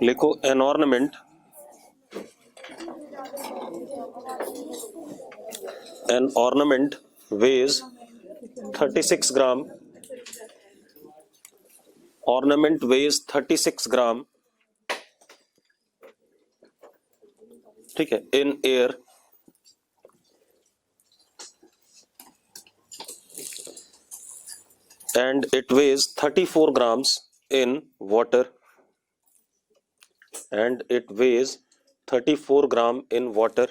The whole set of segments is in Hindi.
लिखो an ornament weighs 36 gram, ornament weighs 36 gram, ठीक है, in air and it weighs 34 grams in water, and it weighs 34 gram in water.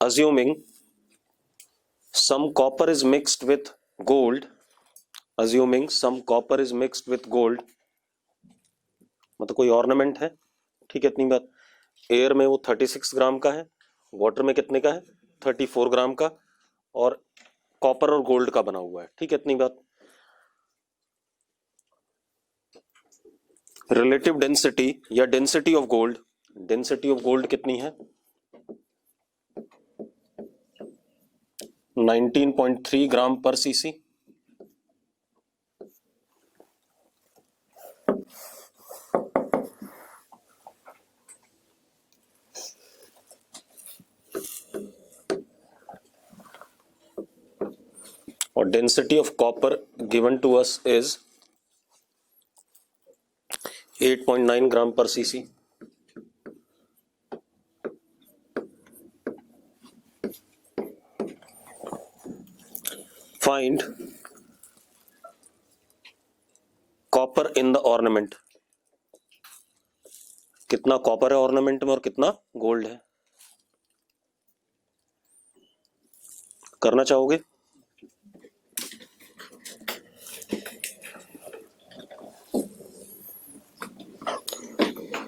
Assuming some copper is mixed with gold, assuming some copper is mixed with gold, मतलब कोई ऑर्नामेंट है, ठीक है, इतनी बात। एयर में वो 36 ग्राम का है, वाटर में कितने का है, 34 ग्राम का, और कॉपर और गोल्ड का बना हुआ है, ठीक है, इतनी बात। रिलेटिव डेंसिटी या density of gold, density of gold कितनी है, 19.3 ग्राम पर सीसी। और density of copper given to us is 8.9 gram per cc. Find copper in the ornament, कितना कॉपर है ऑर्नामेंट में और कितना गोल्ड है, करना चाहोगे?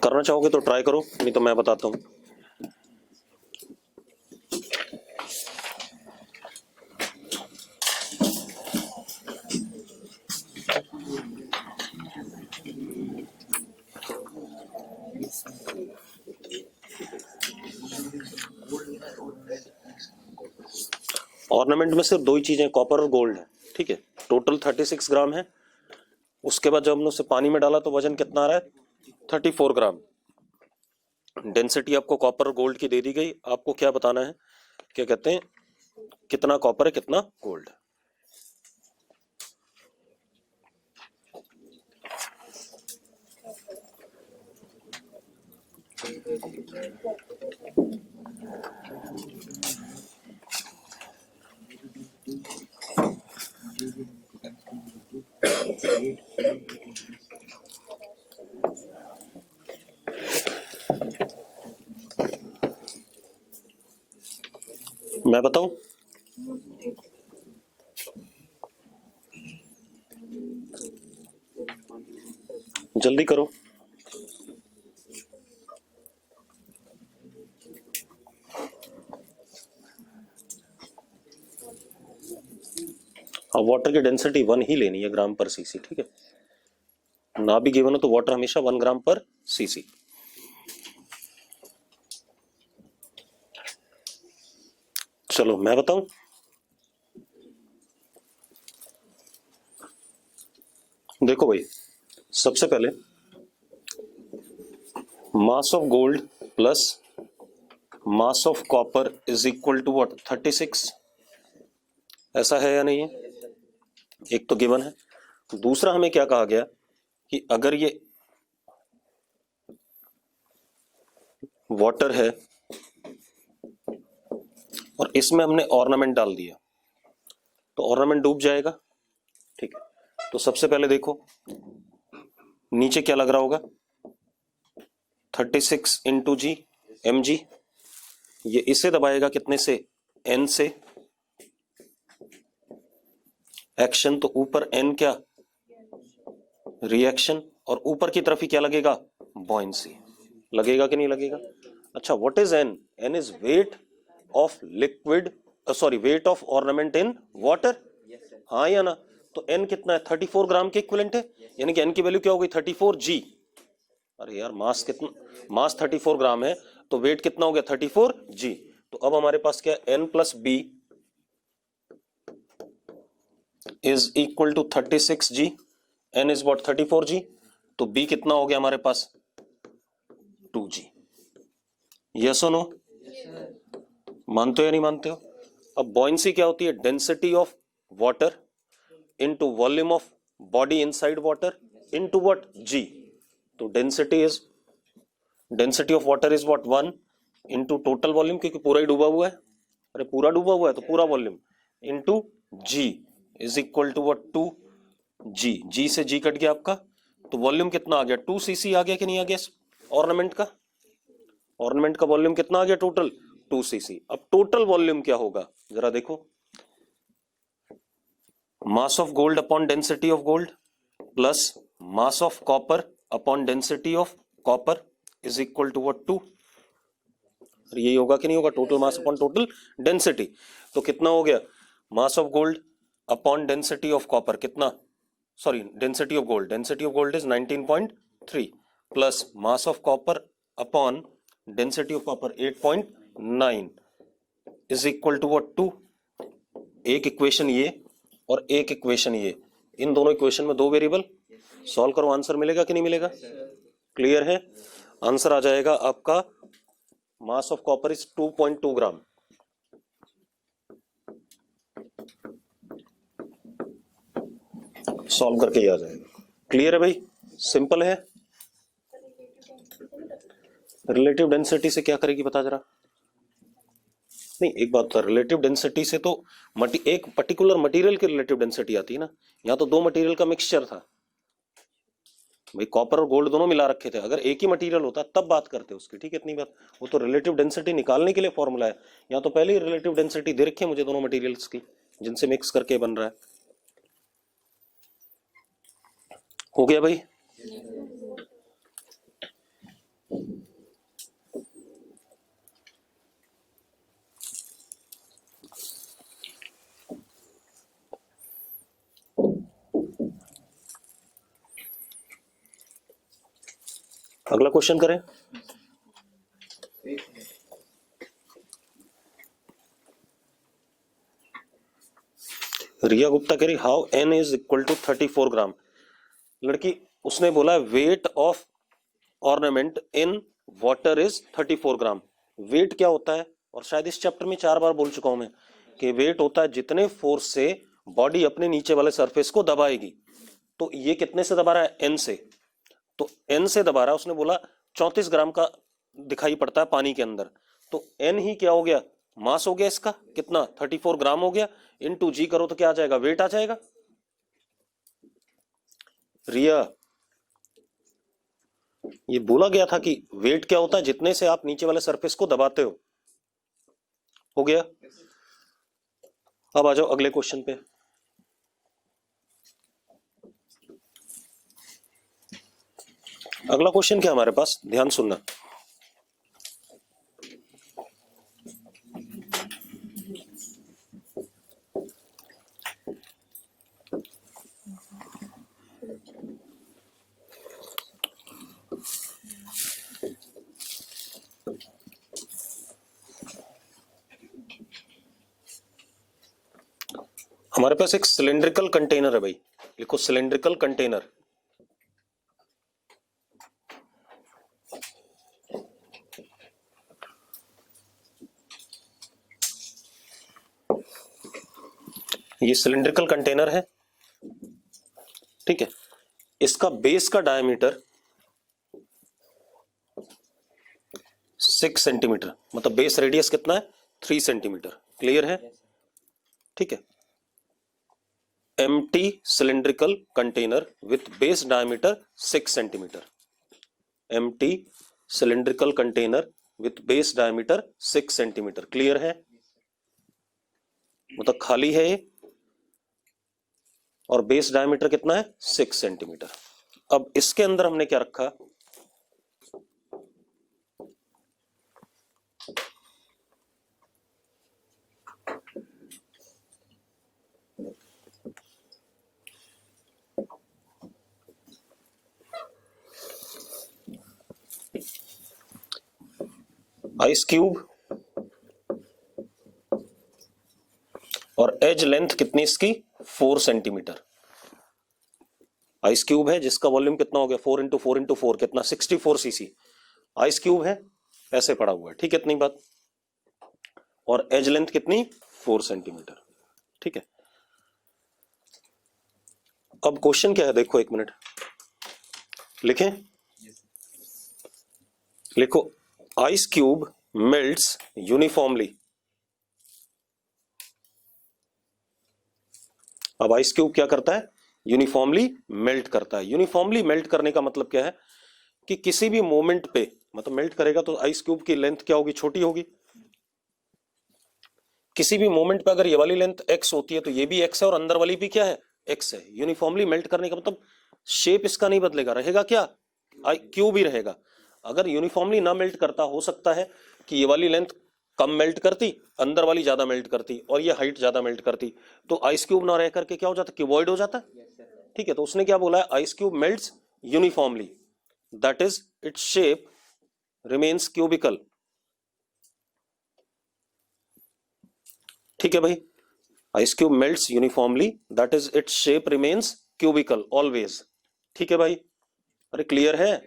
करना चाहोगे तो ट्राई करो, नहीं तो मैं बताता हूं। ऑर्नामेंट में सिर्फ दो ही चीजें, कॉपर और गोल्ड है, ठीक है। टोटल 36 ग्राम है। उसके बाद जब हमने उसे पानी में डाला तो वजन कितना आ रहा है, 34 ग्राम। डेंसिटी आपको कॉपर और गोल्ड की दे दी गई, आपको क्या बताना है, क्या कहते हैं, कितना कॉपर है कितना गोल्ड है। मैं बताऊं, जल्दी करो। अब वाटर की डेंसिटी 1 ही लेनी है ग्राम पर सीसी, ठीक है, ना भी गिवन हो तो वाटर हमेशा 1 ग्राम पर सीसी। चलो मैं बताऊं, देखो भाई, सबसे पहले mass of gold plus mass of copper is equal to what, 36। ऐसा है या नहीं है, एक तो गिवन है। दूसरा हमें क्या कहा गया कि अगर ये वाटर है और इसमें हमने ऑर्नामेंट डाल दिया तो ऑर्नामेंट डूब जाएगा, ठीक है। तो सबसे पहले देखो नीचे क्या लग रहा होगा, 36 इंटू जी एम जी, ये इसे दबाएगा कितने से, एन से। एक्शन तो ऊपर एन क्या, रिएक्शन, और ऊपर की तरफ ही क्या लगेगा, बॉयंसी। लगेगा कि नहीं लगेगा? अच्छा, what is N? N is weight of liquid, sorry weight of ornament in water, हाँ या ना? तो एन कितना है, 34 ग्राम के इक्विवेलेंट है, यानी कि एन की वैल्यू क्या हो गई, 34 जी। अरे यार मास कितना, मास 34 ग्राम है तो वेट कितना हो गया, 34 जी। तो अब हमारे पास क्या है, N plus B is equal to 36g, n is what 34g, तो b कितना हो गया हमारे पास 2g। यस और नो? मानते हो या नहीं मानते हो? अब बॉयंसी क्या होती है? Density of water into volume of body inside water into what g। तो density of water is what 1 into total volume, क्योंकि पूरा ही डूबा हुआ है, अरे पूरा डूबा हुआ है तो पूरा volume, into g is equal to what 2g। g से g कट गया आपका, तो वॉल्यूम कितना आ गया 2cc आ गया कि नहीं आ गया? ऑर्नामेंट का वॉल्यूम कितना आ गया टोटल 2cc। अब टोटल वॉल्यूम क्या होगा जरा देखो, mass of gold upon density of gold plus mass of copper upon density of copper is equal to what 2। यही होगा कि नहीं होगा? Total mass upon total density. तो कितना हो गया? Mass of gold upon density of copper कितना, sorry density of gold is 19.3 plus mass of copper upon density of copper 8.9 is equal to what 2। एक इक्वेशन ये और एक इक्वेशन ये, इन दोनों इक्वेशन में दो वेरिएबल, सॉल्व करो आंसर मिलेगा कि नहीं मिलेगा? क्लियर है? आंसर आ जाएगा आपका मास of copper is 2.2 gram. Solve करके ही आ जाएगा। क्लियर है भाई? सिंपल है। रिलेटिव डेंसिटी से क्या करेगी बता जरा? नहीं एक बात था, रिलेटिव डेंसिटी से तो एक पर्टिकुलर मटेरियल की रिलेटिव डेंसिटी आती है ना, यहाँ तो दो मटेरियल का मिक्सचर था भाई, कॉपर और गोल्ड दोनों मिला रखे थे, अगर एक ही मटेरियल होता तब बात करते उसकी, ठीक है इतनी बात। वो तो रिलेटिव डेंसिटी निकालने के लिए फॉर्मूला है, यहाँ तो पहले ही रिलेटिव डेंसिटी दे रखी है मुझे दोनों मटेरियल्स की जिनसे मिक्स करके बन रहा है। हो गया भाई? अगला क्वेश्चन करें। रिया गुप्ता कह रही how n is equal to 34 gram. लड़की उसने बोला weight of ornament in water is 34 gram. Weight क्या होता है? और शायद इस चैप्टर में 4 बार बोल चुका हूं मैं कि वेट होता है जितने फोर्स से बॉडी अपने नीचे वाले सरफेस को दबाएगी। तो ये कितने से दबा रहा है? n से। तो n से दबा रहा है, उसने बोला 34 ग्राम का दिखाई पड़ता है पानी के अंदर, तो n ही क्या हो गया? मास हो गया इसका, कितना 34 ग्राम हो गया, इनटू जी करो तो क्या आ जाएगा? वेट आ जाएगा। रिया ये बोला गया था कि वेट क्या होता है? जितने से आप नीचे वाले सरफेस को दबाते हो गया। अब आ जाओ अगले क्वेश्चन पे। अगला क्वेश्चन क्या हमारे पास, ध्यान सुनना। हमारे पास एक सिलेंड्रिकल कंटेनर है भाई, लिखो सिलेंड्रिकल कंटेनर। ये सिलेंड्रिकल कंटेनर है, ठीक है। इसका बेस का डायमीटर 6 सेंटीमीटर, मतलब बेस रेडियस कितना है? 3 सेंटीमीटर। क्लियर है? ठीक है। Empty cylindrical container with base diameter 6 centimetre. Empty cylindrical container with base diameter 6 centimetre. Clear है? मतलब खाली है ये, और बेस डायमीटर कितना है? 6 सेंटीमीटर। अब इसके अंदर हमने क्या रखा? आइस क्यूब, और एज लेंथ कितनी इसकी? 4 सेंटीमीटर। आइस क्यूब है जिसका वॉल्यूम कितना हो गया 4 इंटू 4 इंटू 4 कितना 64 सीसी आइस क्यूब है, ऐसे पड़ा हुआ है, ठीक है इतनी बात। और एज लेंथ कितनी 4 सेंटीमीटर, ठीक है। अब क्वेश्चन क्या है देखो, एक मिनट लिखें, लिखो आइस क्यूब मेल्ट्स यूनिफॉर्मली। अब आइस क्यूब क्या करता है, यूनिफॉर्मली मेल्ट करता है। यूनिफॉर्मली मेल्ट करने का मतलब क्या है कि किसी भी मोमेंट पे, मतलब मेल्ट करेगा तो आइस क्यूब की लेंथ क्या होगी, छोटी होगी। किसी भी मोमेंट पे अगर ये वाली लेंथ x होती है तो ये भी x है और अंदर वाली भी क्या है x है। यूनिफॉर्मली मेल्ट करने का मतलब शेप इसका नहीं बदलेगा, रहेगा क्या क्यूब ही रहेगा। अगर यूनिफॉर्मली ना मेल्ट करता, हो सकता है कि ये वाली लेंथ कम मेल्ट करती, अंदर वाली ज्यादा मेल्ट करती और ये हाइट ज्यादा मेल्ट करती, तो आइस क्यूब ना रह करके क्या हो जाता, क्यूबॉइड हो जाता। ठीक है, तो उसने क्या बोला है, ice cube melts uniformly, that is its shape remains cubical. ठीक है भाई, ice cube melts uniformly that is its shape remains cubical always. ठीक है भाई, अरे क्लियर है,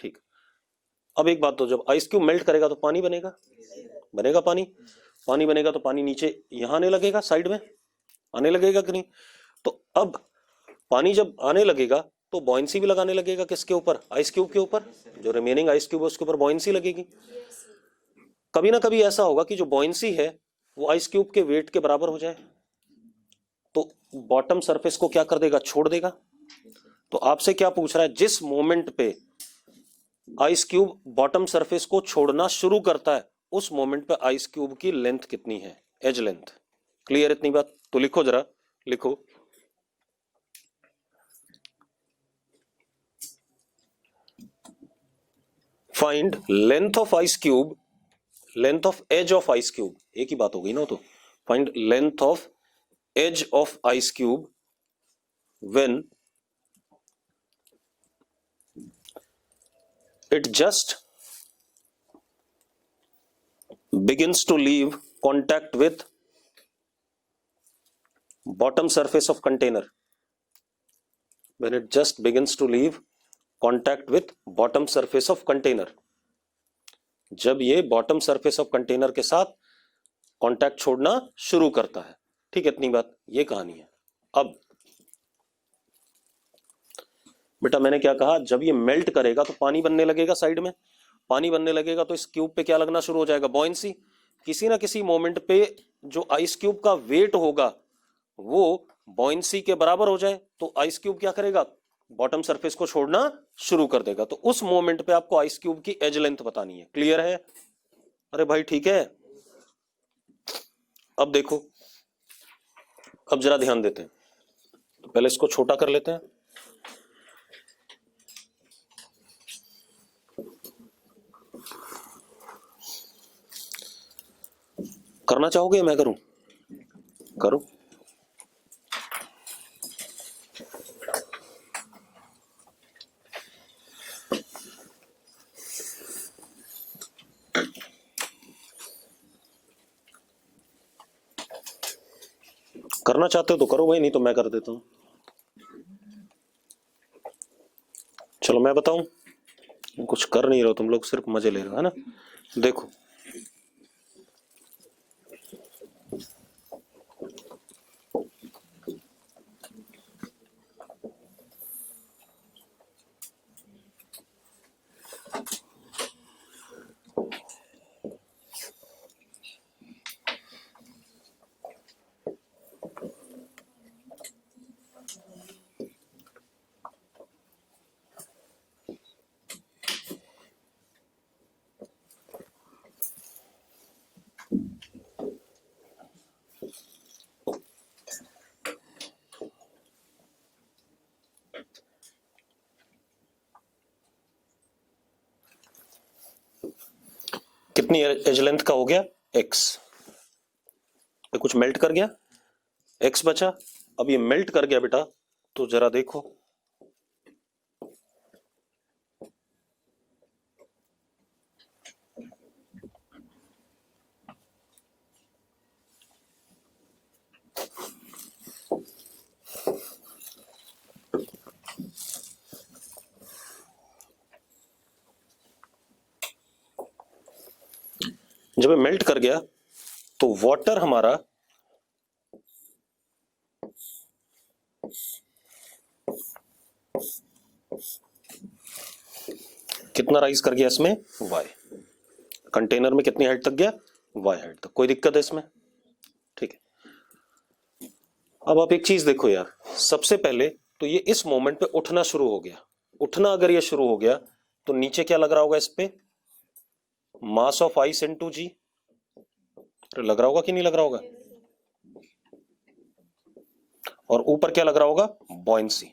ठीक। अब एक बात, तो जब आइस क्यूब मेल्ट करेगा तो पानी बनेगा, बनेगा पानी, पानी बनेगा तो पानी नीचे यहां आने लगेगा, साइड में आने लगेगा कि नहीं। तो अब पानी जब आने लगेगा तो बॉयंसी भी लगाने लगेगा, किसके ऊपर, आइस क्यूब के ऊपर। जो रिमेनिंग आइस क्यूब है उसके ऊपर बॉयंसी लगेगी। कभी ना कभी ऐसा होगा कि जो बॉयंसी है वो आइस क्यूब के वेट के बराबर हो जाए, तो बॉटम सरफेस को क्या कर देगा, छोड़ देगा। तो आपसे क्या पूछ रहा है, जिस मोमेंट पे आइस क्यूब बॉटम सरफेस को छोड़ना शुरू करता है उस मोमेंट पे आइस क्यूब की लेंथ कितनी है, एज लेंथ। क्लियर इतनी बात, तो लिखो जरा, लिखो find length of ice cube, length of edge of ice cube, एक ही बात हो गई ना। तो find length of edge of ice cube when it just begins to leave contact with bottom surface of container, when it just begins to leave contact with bottom surface of container, जब ये बॉटम सरफेस ऑफ कंटेनर के साथ कांटेक्ट छोड़ना शुरू करता है। ठीक है, इतनी बात, ये कहानी है। अब बेटा मैंने क्या कहा, जब ये मेल्ट करेगा तो पानी बनने लगेगा साइड में, पानी बनने लगेगा तो इस क्यूब पे क्या लगना शुरू हो जाएगा, बॉयंसी। किसी ना किसी मोमेंट पे जो आइस क्यूब का वेट होगा वो बॉयंसी के बराबर हो जाए तो आइस क्यूब क्या करेगा, बॉटम सरफेस को छोड़ना शुरू कर देगा। तो उस मोमेंट पे आपको आइस क्यूब की एज लेंथ बतानी है। क्लियर है, अरे भाई ठीक है। अब देखो, अब जरा ध्यान देते हैं, तो पहले इसको छोटा कर लेते हैं। करना चाहोगे या मैं करूं, करो। करना चाहते हो तो करो भाई, नहीं तो मैं कर देता हूं। चलो मैं बताऊं, कुछ कर नहीं रहे हो तुम लोग, सिर्फ मजे ले रहे हो, है ना। देखो कितनी एज लेंथ का हो गया, एक्स, कुछ मेल्ट कर गया, एक्स बचा। अब ये मेल्ट कर गया बेटा, तो जरा देखो, जब ये मेल्ट कर गया तो वाटर हमारा कितना राइज कर गया इसमें, y। कंटेनर में कितनी हाइट तक गया, y हाइट तक। कोई दिक्कत है इसमें, ठीक है। अब आप एक चीज देखो यार, सबसे पहले तो ये इस मोमेंट पे उठना शुरू हो गया। उठना अगर ये शुरू हो गया तो नीचे क्या लग रहा होगा इस पे, मास ऑफ आइस इनटू जी। लग रहा होगा कि नहीं लग रहा होगा, और ऊपर क्या लग रहा होगा, बॉयंसी।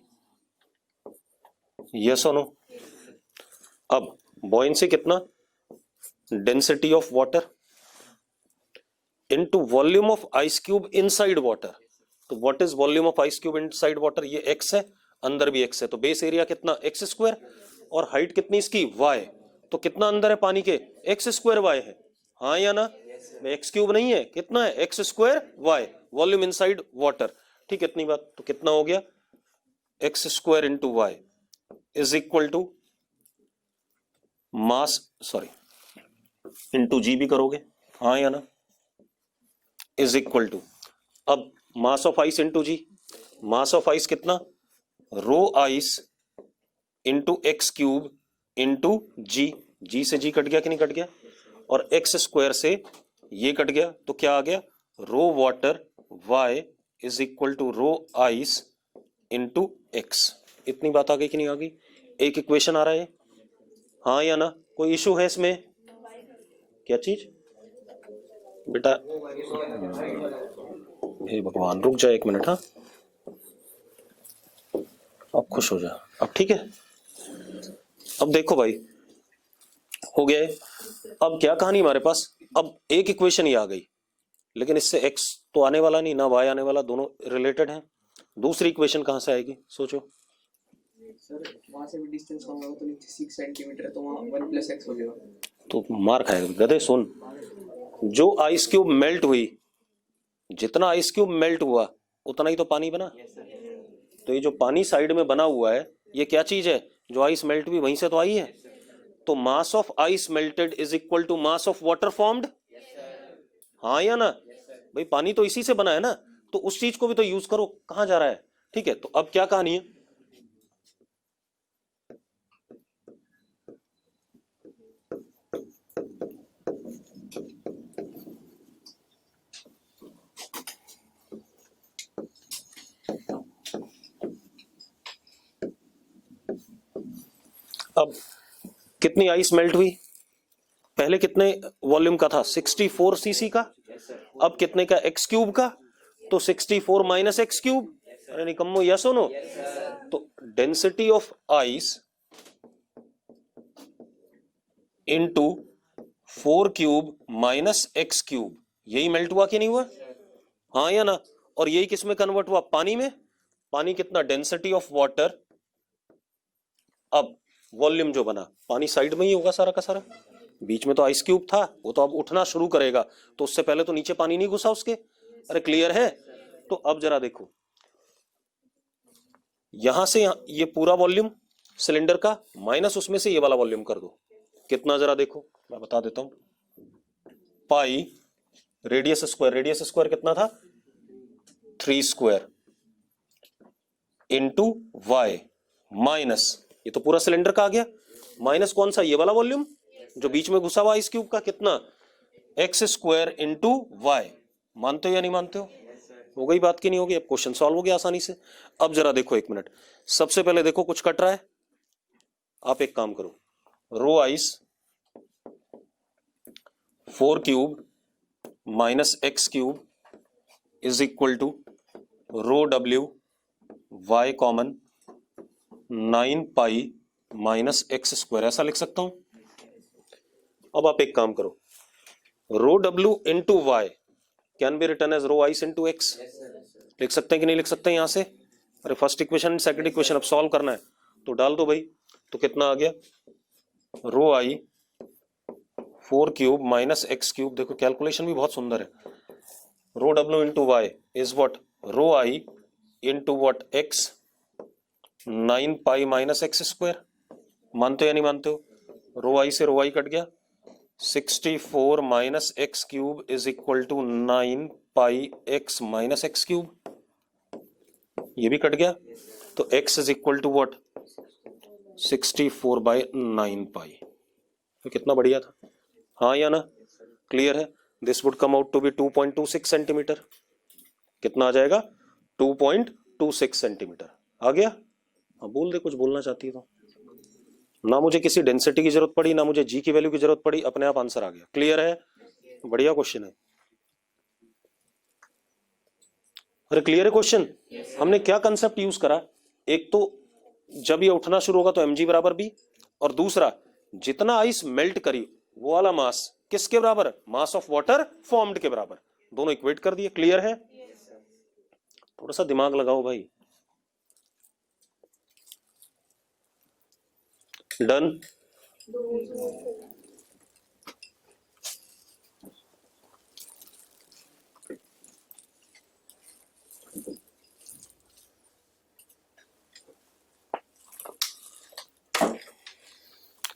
यस और नो। अब बॉयंसी कितना, density of water into volume of ice cube inside water. तो what is volume of ice cube inside water, ये x है, अंदर भी x है, तो बेस एरिया कितना एक्स स्क्वायर, और हाइट कितनी इसकी y। तो कितना अंदर है पानी के, एक्स स्क्वायर y है, हाँ या ना, एक्स क्यूब नहीं है, कितना है x square y, volume inside water. ठीक है, इतनी बात। तो कितना हो गया, x square into y is equal to mass, sorry into g भी करोगे, हाँ या ना, इज इक्वल टू, अब mass of ice into g, mass of ice कितना, rho ice into x cube into g. G से जी कट गया कि नहीं कट गया, और एक्स स्क्वायर से ये कट गया, तो क्या आ गया, rho water y is equal to rho ice into x. इतनी बात आ गई कि नहीं आ गई, एक इक्वेशन आ रहा है, हाँ या ना, कोई इशू है इसमें, क्या चीज बेटा, हे भगवान रुक जाए एक मिनट, हाँ अब खुश हो जा, अब ठीक है। अब देखो भाई हो गया है, अब क्या कहानी हमारे पास, अब एक इक्वेशन ही आ गई, लेकिन इससे x तो आने वाला नहीं, ना y आने वाला, दोनों रिलेटेड हैं। दूसरी इक्वेशन कहां से आएगी सोचो, सर वहां से भी डिस्टेंस कम होगा तो नीचे 6 सेंटीमीटर, तो वहां 1 + x हो जाएगा। तो मार खाएगा गधे। सुन, जो आइस क्यूब मेल्ट हुई, जितना आइस क्यूब मेल्ट हुआ उतना ही तो पानी बना। तो ये जो पानी साइड में बना हुआ है, ये क्या चीज है, जो आइस मेल्ट हुई वहीं से तो आई है। तो mass of ice melted is equal to mass of water formed, हाँ या ना, भाई पानी तो इसी से बना है ना, तो उस चीज को भी तो यूज करो, कहां जा रहा है। ठीक है, तो अब क्या कहानी है, अब कितनी आइस मेल्ट हुई, पहले कितने वॉल्यूम का था, 64 सीसी का, अब कितने का, एक्स क्यूब का, तो 64 माइनस एक्स क्यूब, अरे निकम्मो, यस हो नो। तो density of ice into 4 cube minus x cube, यही मेल्ट हुआ कि नहीं हुआ, हाँ या ना, और यही किस में कन्वर्ट हुआ, पानी में। पानी कितना, डेंसिटी ऑफ वाटर, अब वॉल्यूम जो बना, पानी साइड में ही होगा सारा का सारा, बीच में तो आइस क्यूब था, वो तो अब उठना शुरू करेगा, तो उससे पहले तो नीचे पानी नहीं घुसा उसके। अरे क्लियर है। तो अब जरा देखो, यहां से ये पूरा वॉल्यूम सिलेंडर का माइनस उसमें से ये वाला वॉल्यूम कर दो, कितना जरा देखो, मैं बता देता हूं, पाई रेडियस स्क्वायर, रेडियस स्क्वायर कितना था, 3 स्क्वायर इंटू वाई माइनस, ये तो पूरा सिलेंडर का आ गया, माइनस कौन सा, ये वाला वॉल्यूम जो बीच में घुसा हुआ आइस क्यूब का, कितना, एक्स स्क्वायर इंटू वाई। मानते हो या नहीं मानते हो गई बात की नहीं होगी, अब क्वेश्चन सॉल्व हो गया आसानी से। अब जरा देखो एक मिनट, सबसे पहले देखो कुछ कट रहा है, आप एक काम करो, rho ice 4 cube minus x cube is equal to rho डब्ल्यू y common 9 pi minus x square, ऐसा लिख सकता हूं। अब आप एक काम करो, रो डब्ल्यू into y can be written as rho ice into x, लिख सकते हैं कि नहीं लिख सकते हैं यहां से। अरे फर्स्ट इक्वेशन सेकंड इक्वेशन अब सॉल्व करना है तो डाल दो भाई, तो कितना आ गया, rho i 4 cube minus x cube, देखो कैलकुलेशन भी बहुत सुंदर है, रो डब्ल्यू into y is what, rho i into what x 9 pi minus x square. मानते हो या नहीं मानते हो, रो आई से रो आई कट गया, 64 minus x cube is equal to 9 pi X minus x cube, ये भी कट गया, तो x is equal to what 64 by 9 pi. तो कितना बढ़िया था, हाँ या ना, क्लियर है। This would come out to be 2.26 centimetre. कितना आ जाएगा 2.26 सेंटीमीटर। आ गया, हाँ बोल दे, कुछ बोलना चाहती है तो। ना मुझे किसी डेंसिटी की जरूरत पड़ी, ना मुझे जी की वैल्यू की जरूरत पड़ी, अपने आप आंसर आ गया। क्लियर है, बढ़िया क्वेश्चन है। अरे क्लियर है क्वेश्चन। हमने क्या कंसेप्ट यूज करा, एक तो जब ये उठना शुरू होगा तो mg बराबर b, और दूसरा जितना आइस मेल्ट करी वो वाला मास किसके बराबर, मास ऑफ वाटर फॉर्म्ड के बराबर, दोनों इक्वेट कर दिए। क्लियर है, थोड़ा सा दिमाग लगाओ भाई। डन।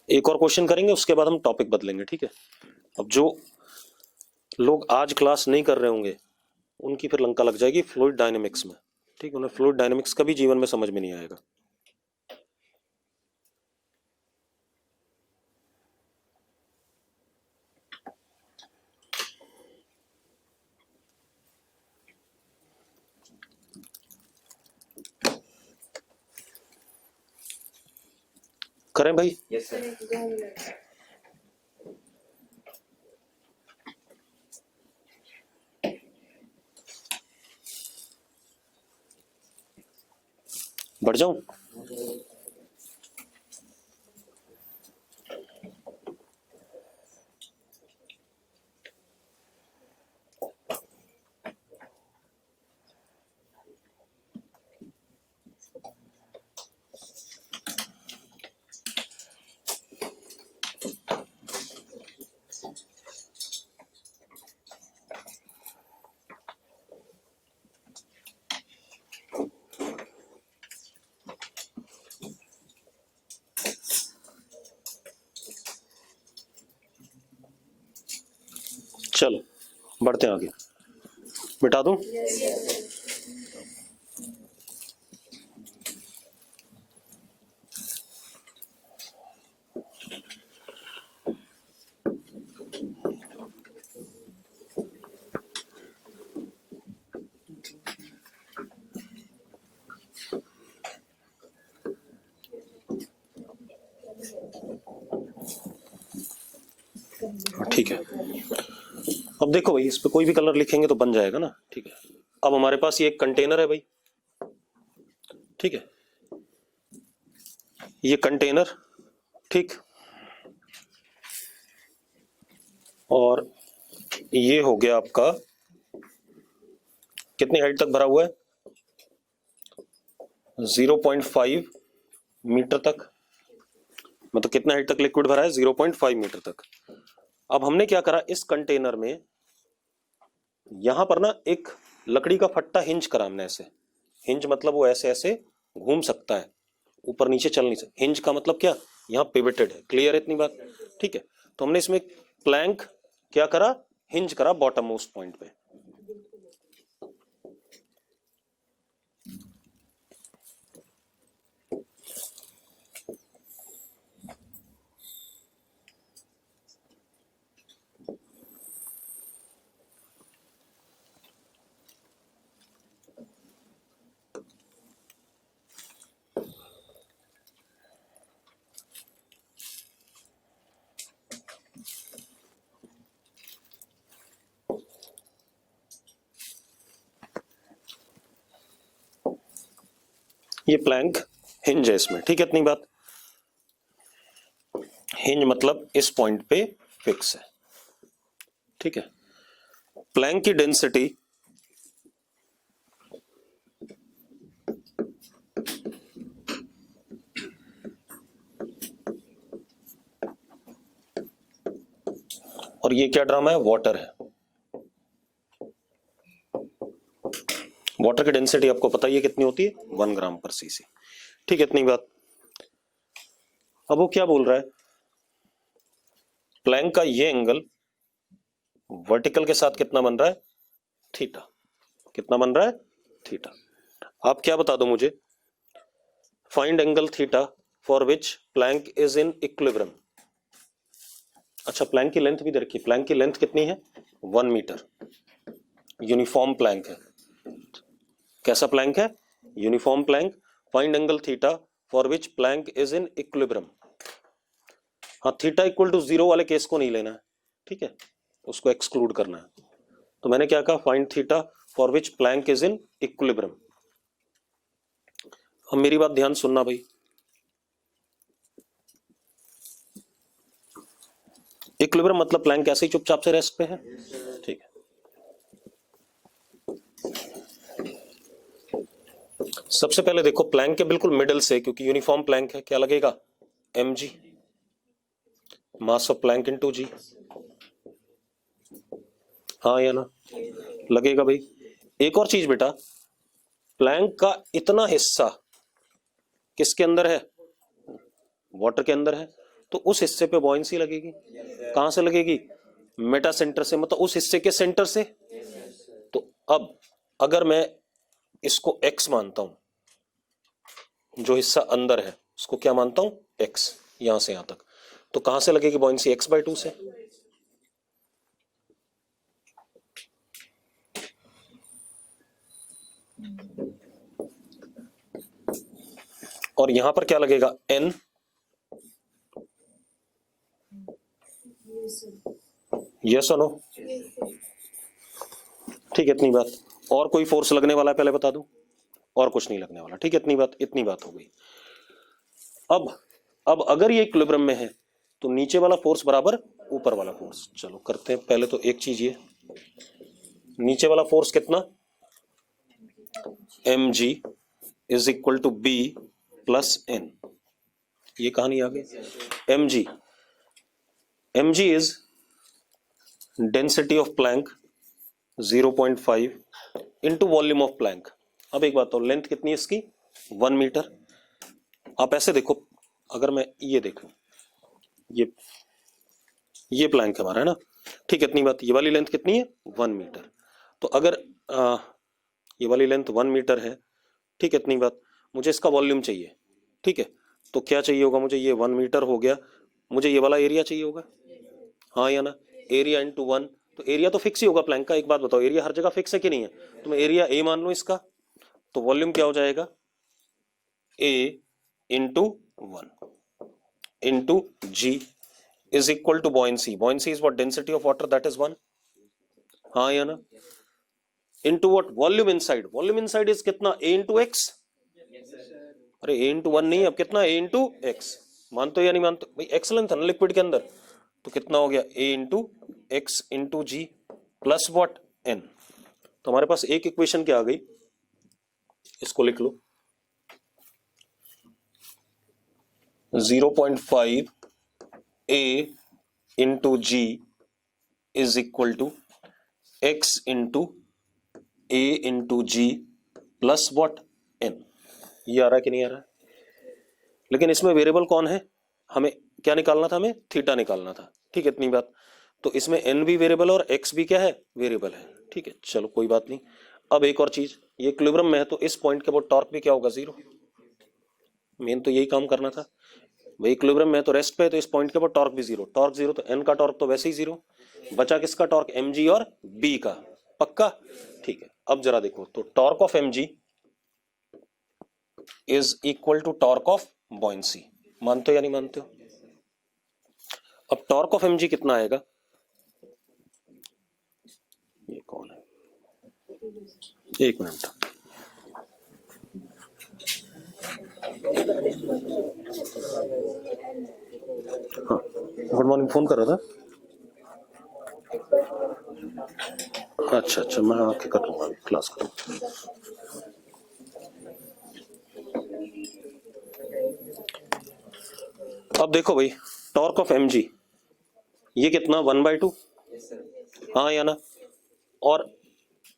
एक और क्वेश्चन करेंगे, उसके बाद हम टॉपिक बदलेंगे, ठीक है। अब जो लोग आज क्लास नहीं कर रहे होंगे उनकी फिर लंका लग जाएगी फ्लूइड डायनेमिक्स में, ठीक है। उन्हें फ्लूइड डायनेमिक्स कभी जीवन में समझ में नहीं आएगा। करें भाई? Yes sir. बढ़ जाऊं? चलो बढ़ते हैं आगे। मिटा दूं? ठीक है, अब देखो भाई, इस पे कोई भी कलर लिखेंगे तो बन जाएगा ना, ठीक है। अब हमारे पास ये एक कंटेनर है भाई, ठीक है, ये कंटेनर, ठीक, और ये हो गया आपका कितनी हाइट तक भरा हुआ है, 0.5 मीटर तक, मतलब कितना हाइट तक लिक्विड भरा है, 0.5 मीटर तक। अब हमने क्या करा, इस कंटेनर में यहां पर ना एक लकड़ी का फट्टा हिंज करा हमने, ऐसे हिंज मतलब वो ऐसे ऐसे घूम सकता है, ऊपर नीचे चल नहीं सकता। हिंज का मतलब क्या, यहाँ पिवटेड है। क्लियर है इतनी बात, ठीक है। तो हमने इसमें प्लैंक क्या करा, हिंज करा बॉटम मोस्ट पॉइंट पे। ये प्लैंक हिंज है इसमें, ठीक है इतनी बात। हिंज मतलब इस पॉइंट पे फिक्स है, ठीक है। प्लैंक की डेंसिटी और ये क्या ड्रामा है, वाटर है। वाटर की डेंसिटी आपको पता ही है कितनी होती है, 1 ग्राम पर सीसी, ठीक है इतनी बात। अब वो क्या बोल रहा है, प्लैंक का ये एंगल वर्टिकल के साथ कितना बन रहा है, थीटा। कितना बन रहा है, थीटा। आप क्या बता दो मुझे, find angle theta for which plank is in equilibrium. अच्छा, प्लैंक की लेंथ भी दे रखी है, प्लैंक की लेंथ कितनी है, 1 मीटर। यूनिफॉर्म प्लैंक है। कैसा प्लैंक है, uniform plank. Find angle theta for which plank is in equilibrium. हाँ, थीटा इक्वल टू 0 वाले केस को नहीं लेना है, ठीक है, उसको एक्सक्लूड करना है। तो मैंने क्या कहा, find theta for which plank is in equilibrium. अब मेरी बात ध्यान सुनना भाई, इक्विलिब्रियम मतलब प्लैंक ऐसे ही चुपचाप से रेस्ट पे है, ठीक है। सबसे पहले देखो प्लैंक के बिल्कुल मिडल से, क्योंकि यूनिफॉर्म प्लैंक है, क्या लगेगा, mg, mass of plank into g. हाँ या ना, लगेगा भाई। एक और चीज बेटा, प्लैंक का इतना हिस्सा किसके अंदर है, वाटर के अंदर है, तो उस हिस्से पे बॉयंसी लगेगी। कहां से लगेगी, मेटा सेंटर से, मतलब उस हिस्से के सेंटर से। तो अब अगर मैं इसको x मानता हूं, जो हिस्सा अंदर है उसको क्या मानता हूं, x, यहां से यहां तक, तो कहां से लगेगी बॉयंसी, x/2 से। और यहां पर क्या लगेगा, n। यस और नो, ठीक है, इतनी बात। और कोई फोर्स लगने वाला है पहले बता दूं, और कुछ नहीं लगने वाला, ठीक है, इतनी बात हो गई। अब अगर ये इक्विलिब्रियम में है तो नीचे वाला फोर्स बराबर ऊपर वाला फोर्स। चलो करते हैं पहले तो एक चीज, ये नीचे वाला फोर्स कितना, mg is equal to b plus n। ये कहानी आ गई, mg is density of plank 0.5 into volume of plank. अब एक बात तो, लेंथ कितनी है इसकी, 1 मीटर। आप ऐसे देखो, अगर मैं ये देखूं, ये प्लैंक हमारा है ना, ठीक है, इतनी बात। ये वाली लेंथ कितनी है, 1 मीटर। तो अगर ये वाली लेंथ 1 मीटर है, ठीक है, इतनी बात। मुझे इसका वॉल्यूम चाहिए, ठीक है, तो क्या चाहिए होगा मुझे, ये 1 मीटर हो गया, मुझे ये वाला एरिया चाहिए होगा, हाँ या ना, एरिया इंटू 1। तो एरिया तो फिक्स ही होगा प्लैंक का। एक बात बताओ, एरिया हर जगह फिक्स है कि नहीं है, तो मैं एरिया ए मान लूं इसका, तो वॉल्यूम क्या हो जाएगा, A into 1 into g is equal to buoyancy. Buoyancy is what, density of water, that is 1, हाँ या ना, into what, volume inside. Volume inside is कितना, a into x। अरे a into 1 नहीं, अब कितना, a into x। मानते हो या नहीं मानते भाई, एक्सलेंथ है ना लिक्विड के अंदर, तो कितना हो गया, a into x into g plus what, n। तो हमारे पास एक इक्वेशन क्या आ गई, इसको लिख लो, 0.5 a into g is equal to x into a into g plus what, n। ये आ रहा है कि नहीं आ रहा है, लेकिन इसमें वेरिएबल कौन है, हमें क्या निकालना था, हमें थीटा निकालना था, ठीक है, इतनी बात। तो इसमें n भी वेरिएबल और x भी क्या है, वेरिएबल है, ठीक है, चलो कोई बात नहीं। अब एक और चीज, ये इक्विलिब्रियम में है तो इस पॉइंट के बाद टॉर्क भी क्या होगा, 0। मेन तो यही काम करना था भाई, इक्विलिब्रियम में तो रेस्ट पे है, तो इस पॉइंट के बाद टॉर्क भी 0, टॉर्क 0 तो n का टॉर्क तो वैसे ही 0, बचा किसका टॉर्क, mg और b का, पक्का, ठीक है। अब जरा देखो, तो torque of mg is equal to torque of buoyancy, मानते हो या नहीं मानते हो। अब टॉर्क ऑफ mg कितना आएगा, ये कौन है, एक मिनट, हाँ, गुड मॉर्निंग, फोन कर रहा था, अच्छा, मैं आके कर लूंगा, क्लास कर। अब देखो भाई, टॉर्क ऑफ mg ये कितना, 1/2, हाँ या ना, और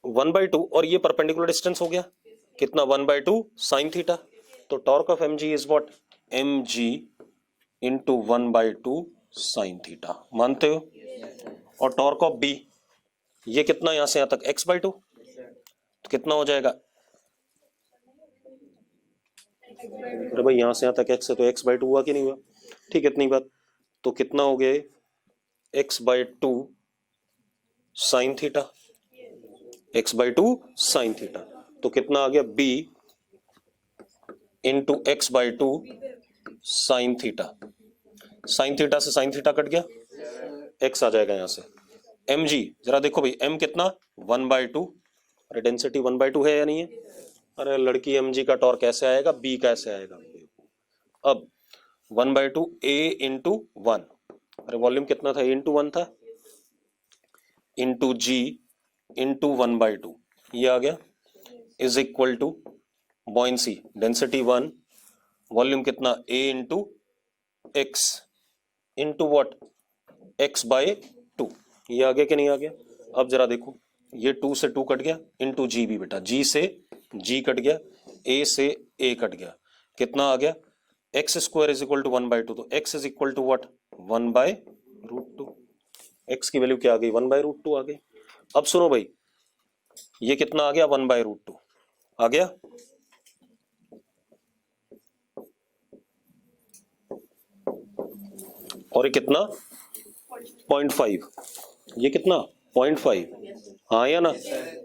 1/2, और ये परपेंडिकुलर डिस्टेंस हो गया कितना, 1/2 साइन थीटा। तो torque of mg is what, mg into 1/2 sine theta, मानते हो? और टॉर्क ऑफ बी ये कितना यहां से यहां तक x/2, तो कितना हो जाएगा? अरे भाई यहां से यहां तक x है तो x/2 हुआ कि नहीं हुआ? ठीक है, इतनी बात। तो कितना हो गया? x/2 sine theta, x/2 sine theta. तो कितना आ गया? b into x/2 sine theta. Sine theta से साइन थीटा कट गया, x आ जाएगा यहां से। mg जरा देखो भाई, m कितना? 1/2। अरे डेंसिटी 1/2 है या नहीं है? अरे लड़की, mg का टॉर्क कैसे आएगा, b कैसे आएगा? अब 1/2 a इंटू 1, अरे वॉल्यूम कितना था? a इंटू 1 था, इंटू g इंटू 1/2, ये आ गया, is equal to buoyancy density 1, volume कितना? a into x into what? x/2। ये आ गया कि नहीं आ गया? अब जरा देखो, ये 2 से 2 कट गया, इंटू जी भी बेटा, g से g कट गया, a से a कट गया, कितना आ गया? x² is equal to 1/2। तो x is equal to what? 1/√2। x की वैल्यू क्या आ गई? 1/√2 आ गई। अब सुनो भाई, ये कितना आ गया? 1/√2 आ गया। और ये कितना? 0.5। ये कितना? 0.5, हाँ या ना?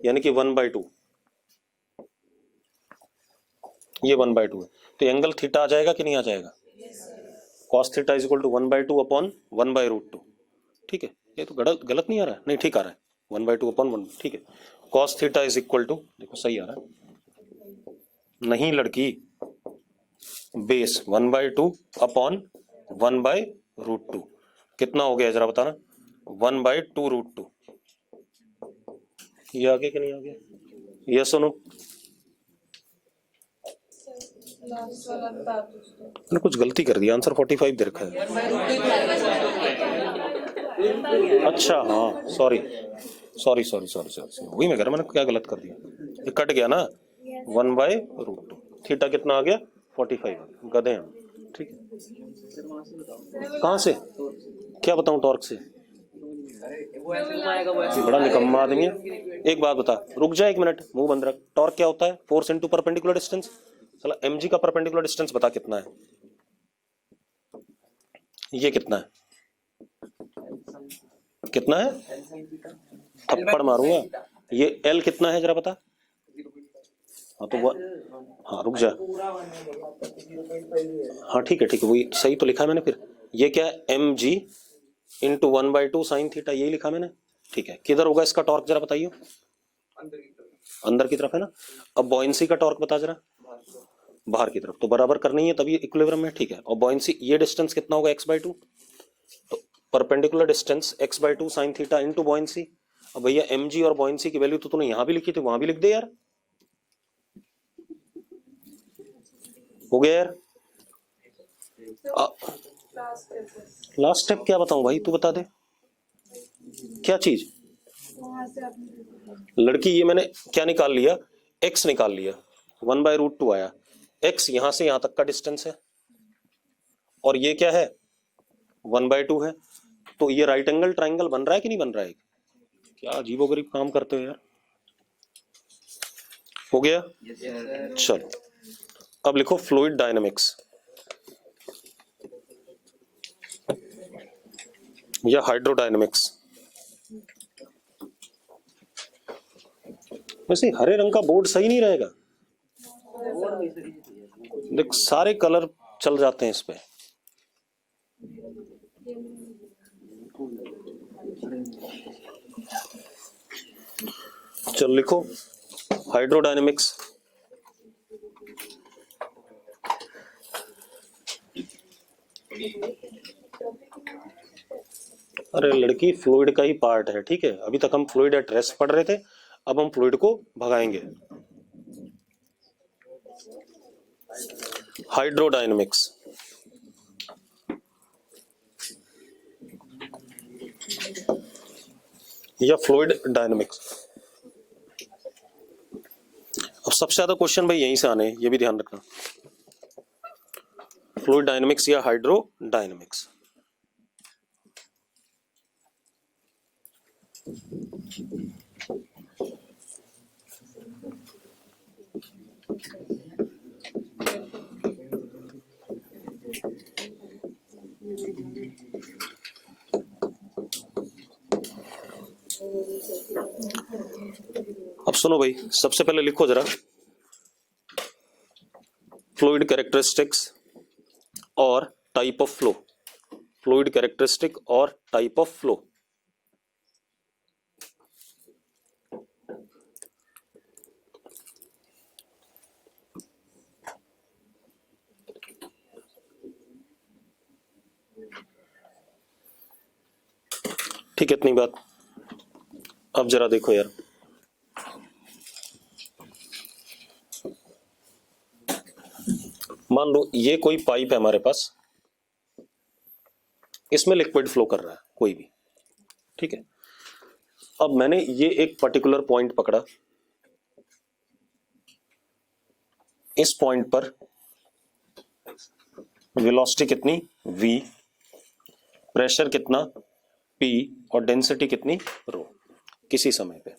यानी कि 1/2, ये 1/2 है। तो एंगल थीटा आ जाएगा कि नहीं आ जाएगा? cos theta is equal to 1/2 upon 1/√2। ठीक है, ये तो गलत नहीं आ रहा है? नहीं, ठीक आ रहा है, 1/2 अपॉन 1। ठीक है, cos theta is equal to, देखो सही आ रहा है नहीं लड़की, बेस 1/2 अपॉन 1/√2। कितना हो गया जरा बताना? 1/2√2। ये आ गया कि नहीं आ गया? ये सुनो, मैंने कुछ गलती कर दी, आंसर 45 दे रखा है। अच्छा हाँ, sorry sorry sorry sorry sorry, वही मैं कह रहा, मैंने क्या गलत कर दिया? ये कट गया ना, 1/√2। थीटा कितना आ गया? 45। गधे हम। ठीक है, कहाँ से? क्या बताऊं टॉर्क से? बड़ा निकम्मा आदमी है। एक बात बता, रुक जा 1 मिनट, मुंह बंद रख। टॉर्क क्या होता है? Force into perpendicular distance. चला mg का परपेंडिकुलर डिस्टेंस बता कितना है? ये कितना है? कितना है? थप्पड़ मारूंगा। ये l कितना है जरा बता? हाँ तो वो, हाँ रुक जा, हाँ ठीक है वही सही तो लिखा है मैंने। फिर ये क्या है? mg इंटू 1/2 साइन थीटा, यही लिखा मैंने। ठीक है, किधर होगा इसका टॉर्क जरा बताइए? अंदर की तरफ है ना। अब बॉयंसी का टॉर्क बता जरा। बाहर की तरफ, तो बराबर करनी है तभी इक्विलिब्रियम में। ठीक है, और बॉयंसी, ये डिस्टेंस कितना होगा? x/2। तो perpendicular distance x/2 sine theta into buoyancy. अब भैया mg और बॉयंसी की वैल्यू तो तूने यहां भी लिखी थी, वहां भी लिख दे यार। हो गया यार। लास्ट स्टेप क्या बताऊं भाई, तू बता दे क्या चीज? लड़की, ये मैंने क्या निकाल लिया? x निकाल लिया, 1/√2 आया। x यहां से यहां तक का डिस्टेंस है, और ये क्या है? 1/2 है। तो ये राइट एंगल ट्राइंगल बन रहा है कि नहीं बन रहा है? क्या अजीबोगरीब काम करते हो यार। हो गया? चलो अब लिखो फ्लूइड डायनामिक्स या हाइड्रोडायनामिक्स। वैसे हरे रंग का बोर्ड सही नहीं रहेगा, देख सारे कलर चल जाते हैं इस पे। चल लिखो हाइड्रोडायनेमिक्स। अरे लड़की, फ्लूइड का ही पार्ट है, ठीक है। अभी तक हम फ्लूइड एट रेस्ट पढ़ रहे थे, अब हम फ्लूइड को भगाएंगे। हाइड्रोडायनेमिक्स या फ्लूइड डायनेमिक्स। अब सबसे ज्यादा क्वेश्चन भाई यहीं से आने, ये भी ध्यान रखना। फ्लूइड डायनेमिक्स या हाइड्रोडायनेमिक्स। अब सुनो भाई, सबसे पहले लिखो जरा फ्लूइड कैरेक्टरिस्टिक्स और type of flow, fluid characteristic और टाइप ऑफ फ्लो। ठीक है, इतनी बात। अब जरा देखो यार, मान लो ये कोई पाइप है हमारे पास, इसमें लिक्विड फ्लो कर रहा है कोई भी, ठीक है। अब मैंने ये एक पर्टिकुलर पॉइंट पकड़ा, इस पॉइंट पर वेलोसिटी कितनी v, प्रेशर कितना p और डेंसिटी कितनी रो। किसी समय पे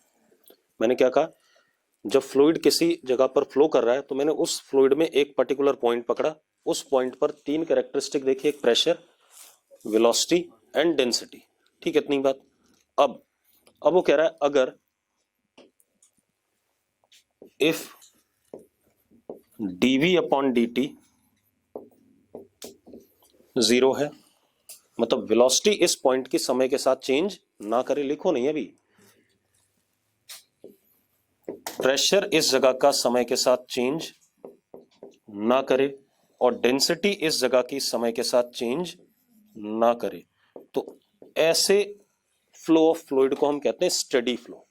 मैंने क्या कहा, जब फ्लूइड किसी जगह पर फ्लो कर रहा है तो मैंने उस फ्लूइड में एक पर्टिकुलर पॉइंट पकड़ा, उस पॉइंट पर तीन कैरेक्टरिस्टिक देखी, एक प्रेशर, वेलोसिटी एंड डेंसिटी। ठीक है, इतनी बात। अब वो कह रहा है अगर if dv upon dt zero है, मतलब वेलोसिटी इस पॉइंट की समय के साथ चेंज ना करे, लिखो नहीं अभी, प्रेशर इस जगह का समय के साथ चेंज ना करे और डेंसिटी इस जगह की समय के साथ चेंज ना करे, तो ऐसे फ्लो ऑफ फ्लूइड को हम कहते हैं स्टेडी फ्लो।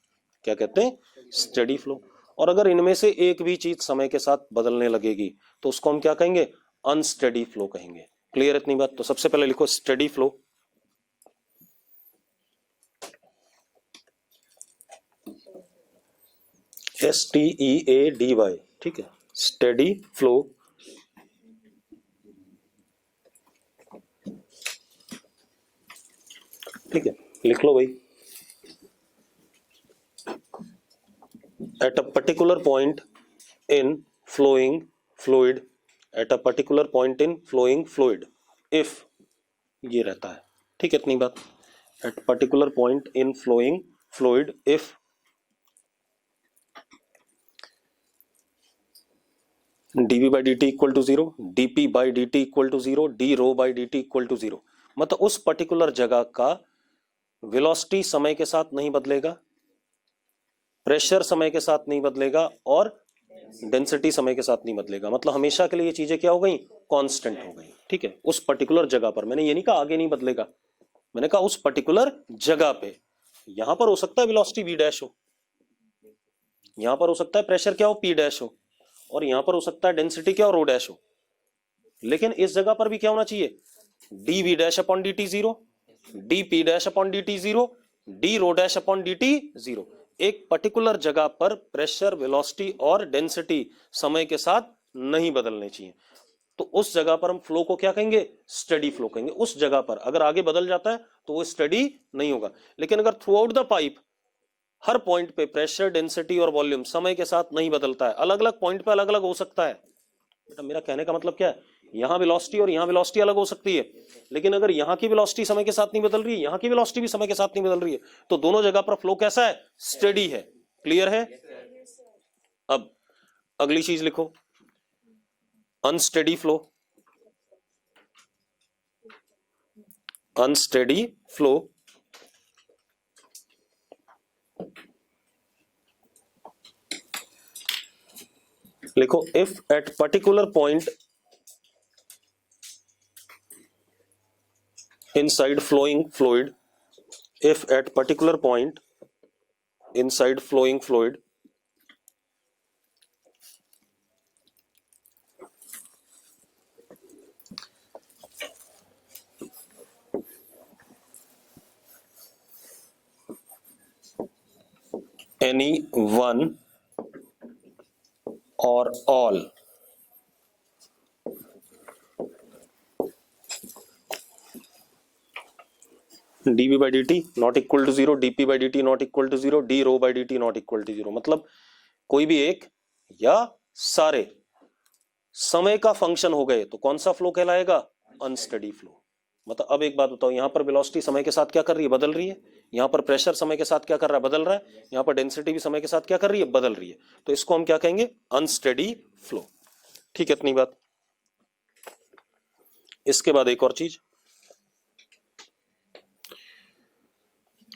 क्या कहते हैं? Steady flow. और अगर इनमें से एक भी चीज समय के साथ बदलने लगेगी तो उसको हम क्या कहेंगे? अनस्टेडी फ्लो कहेंगे। क्लियर इतनी बात? तो सबसे पहले लिखो स्टेडी फ्लो। STEADY, ठीक है, स्टेडी फ्लो। ठीक है, लिख लो भाई। At a particular point in flowing fluid, at a particular point in flowing fluid, if ये रहता है, ठीक है, इतनी बात। At particular point in flowing fluid, if dv by dt equal to zero, dp by dt equal to zero, d rho by dt equal to zero, मतलब उस पर्टिकुलर जगह का वेलोसिटी समय के साथ नहीं बदलेगा, प्रेशर समय के साथ नहीं बदलेगा और डेंसिटी समय के साथ नहीं बदलेगा, मतलब हमेशा के लिए ये चीजें क्या हो गई? कांस्टेंट हो गई। ठीक है, उस पर्टिकुलर जगह पर। मैंने ये नहीं कहा आगे नहीं बदलेगा, मैंने कहा उस पर्टिकुलर जगह पे। यहां पर हो सकता है वेलोसिटी v डैश हो, यहां पर हो सकता है प्रेशर क्या हो? p डैश हो, और यहां पर हो सकता है डेंसिटी क्या हो? रो डैश हो, लेकिन इस जगह पर भी क्या होना चाहिए? dv dash upon dt zero, dp dash upon dt zero, d rho dash upon dt zero. एक पर्टिकुलर जगह पर प्रेशर, वेलोसिटी और डेंसिटी समय के साथ नहीं बदलने चाहिए, तो उस जगह पर हम फ्लो को क्या कहेंगे? स्टेडी फ्लो कहेंगे। उस जगह पर अगर आगे बदल जाता है तो वो स्टेडी नहीं होगा। लेकिन अगर through out the pipe her point पे प्रेशर, डेंसिटी और वॉल्यूम समय के साथ नहीं बदलता है, अलग अलग पॉइंट पे अलग अलग हो सकता है। बेटा मेरा कहने का मतलब क्या है, यहां वेलोसिटी और यहां वेलोसिटी अलग हो सकती है, लेकिन अगर यहां की वेलोसिटी समय के साथ नहीं बदल रही है, यहां की वेलोसिटी भी समय के साथ नहीं बदल रही है, तो दोनों जगह पर फ्लो कैसा है? स्टेडी है। क्लियर है? अब अगली चीज लिखो, अनस्टेडी फ्लो। अनस्टेडी फ्लो लिखो, if at particular point inside flowing fluid, if at particular point inside flowing fluid any one or all DV by D T not equal to zero, DP by D T not equal to zero, D rho by D T not equal to zero. मतलब कोई भी एक या सारे समय का फंक्शन हो गए तो कौन सा फ्लो कहलाएगा? Unsteady flow. मतलब अब एक बात बताओ, यहां पर वेलोसिटी समय के साथ क्या कर रही है? बदल रही है। यहां पर प्रेशर समय के साथ क्या कर रहा है? बदल रहा है। यहां पर डेंसिटी भी समय के साथ क्या कर रही है? बदल रही है। तो इसको हम क्या कहेंगे? Unsteady flow. ठीक है, इतनी बात। इसके बाद एक और चीज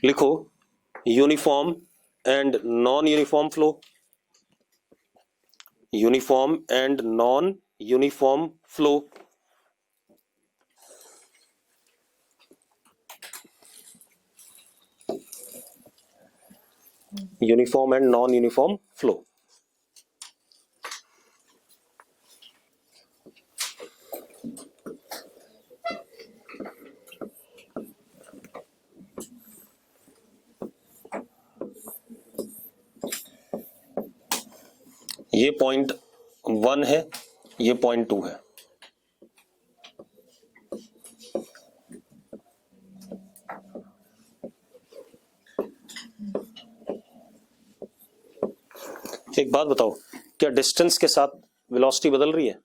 लिखो, uniform and non uniform flow. Uniform and non uniform flow. Uniform and non uniform flow. ये पॉइंट 1 है, ये पॉइंट 2 है। एक बात बताओ, क्या डिस्टेंस के साथ वेलोसिटी बदल रही है?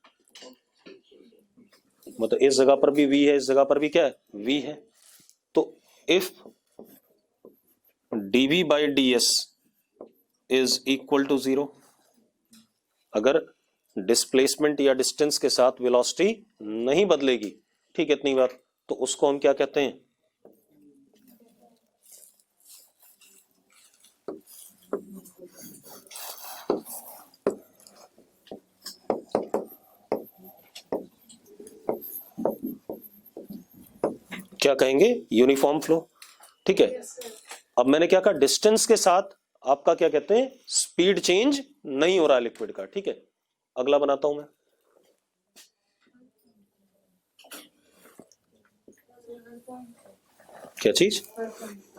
मतलब इस जगह पर भी v है, इस जगह पर भी क्या है? v है। तो if dv by ds is equal to zero, अगर डिस्प्लेसमेंट या डिस्टेंस के साथ वेलोसिटी नहीं बदलेगी, ठीक है, इतनी बात, तो उसको हम क्या कहते हैं? क्या कहेंगे? Uniform flow. ठीक है। अब मैंने क्या कहा? डिस्टेंस के साथ आपका क्या कहते हैं? स्पीड चेंज नहीं हो रहा है लिक्विड का। ठीक है, अगला बनाता हूं मैं। क्या चीज?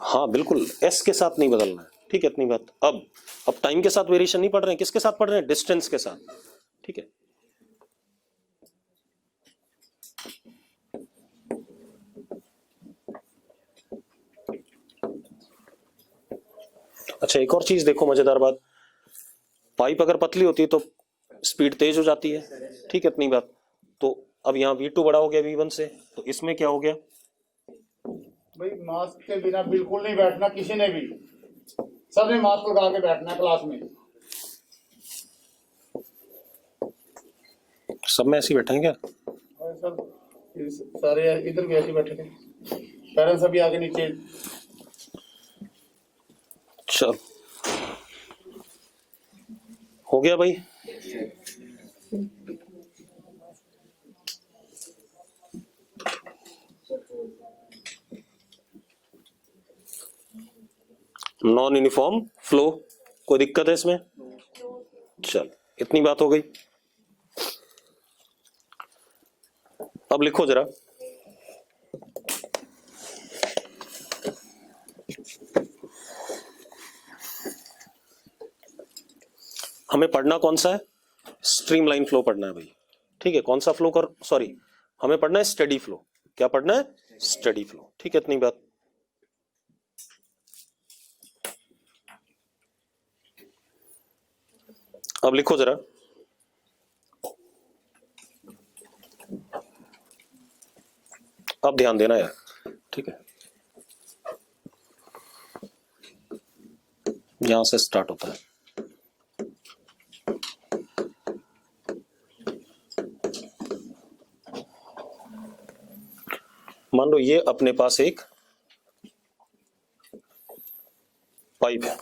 हाँ बिल्कुल, एस के साथ नहीं बदलना है। ठीक है, इतनी बात। अब टाइम के साथ वेरिएशन नहीं पढ़ रहे हैं, किसके साथ पढ़ रहे हैं? डिस्टेंस के साथ। ठीक है, अच्छा एक और चीज देखो, मजेदार बात, पाइप अगर पतली होती है तो स्पीड तेज हो जाती है। ठीक है, इतनी बात। तो अब यहाँ V2 बड़ा हो गया V1 से, तो इसमें क्या हो गया? भाई मास्क के बिना बिल्कुल नहीं बैठना किसी ने भी, सबने मास्क लगा के बैठना है क्लास में। सब में ऐसे ही बैठे हैं क्या? और सब सारे इधर भी ऐसे बैठे थे, पेरेंट्स सभी आगे नीचे। चल हो गया भाई। नॉन यूनिफॉर्म फ्लो, कोई दिक्कत है इसमें? चल इतनी बात हो गई। अब लिखो जरा, हमें पढ़ना कौन सा है? स्ट्रीमलाइन फ्लो पढ़ना है भाई। ठीक है, कौन सा फ्लो कर, सॉरी, हमें पढ़ना है स्टेडी फ्लो। क्या पढ़ना है? Steady flow. ठीक है, इतनी बात। अब लिखो जरा, अब ध्यान देना यार। ठीक है, यहां से स्टार्ट होता है। मान लो ये अपने पास एक पाइप है।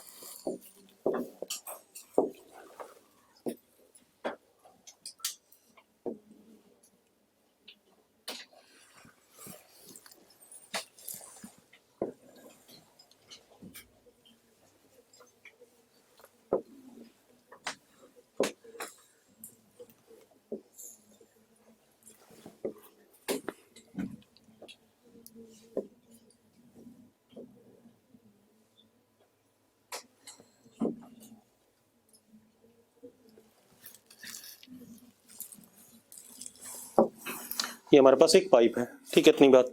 ये हमारे पास एक पाइप है। ठीक है, इतनी बात।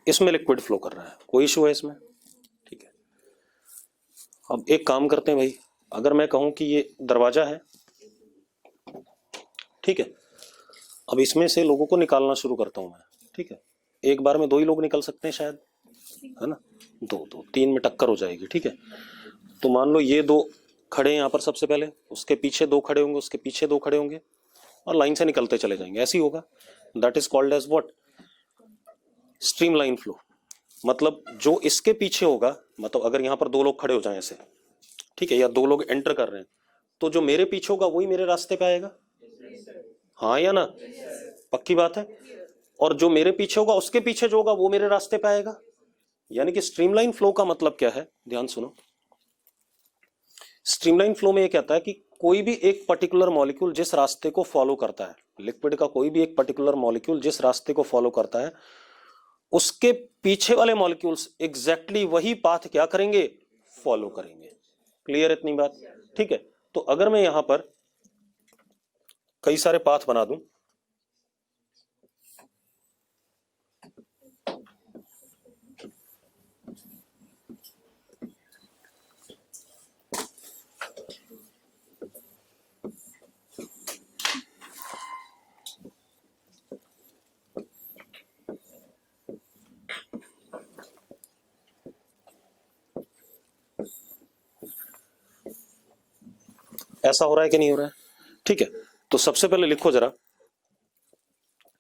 इसमें लिक्विड फ्लो कर रहा है, कोई इशू है इसमें? ठीक है, अब एक काम करते हैं भाई, अगर मैं कहूं कि ये दरवाजा है, ठीक है, अब इसमें से लोगों को निकालना शुरू करता हूं मैं, ठीक है, एक बार में 2 ही लोग निकल सकते हैं शायद, है ना, 2 3 में टक्कर हो जाएगी, ठीक है। तो मान लो ये 2 खड़े हैं यहाँ पर सबसे पहले, उसके पीछे 2 खड़े होंगे, उसके पीछे 2 खड़े होंगे, और लाइन से निकलते चले जाएंगे, ऐसे ही होगा। That is called as what? Streamline flow. मतलब जो इसके पीछे होगा, मतलब अगर यहाँ पर 2 लोग खड़े हो जाएं ऐसे, ठीक है, या 2 लोग एंटर कर रहे हैं, तो जो मेरे पीछे होगा वही मेरे रास्ते पे आएगा, हाँ या ना? पक्की बात है। और जो मेरे पीछे होगा उसके पीछे जो होगा वो मेरे रास्ते पे आएगा। यानी कि स्ट्रीमलाइन फ्लो का मतलब क्या है, ध्यान सुनो। स्ट्रीमलाइन फ्लो में ये कहता है कि कोई भी एक पर्टिकुलर मॉलिक्यूल जिस रास्ते को फॉलो करता है, लिक्विड का कोई भी एक पर्टिकुलर मॉलिक्यूल जिस रास्ते को फॉलो करता है, उसके पीछे वाले मॉलिक्यूल्स एग्जैक्टली वही पाथ क्या करेंगे, फॉलो करेंगे। क्लियर इतनी बात? ठीक है, तो अगर मैं यहां पर कई सारे पाथ बना दूं, ऐसा हो रहा है कि नहीं हो रहा है? ठीक है, तो सबसे पहले लिखो जरा,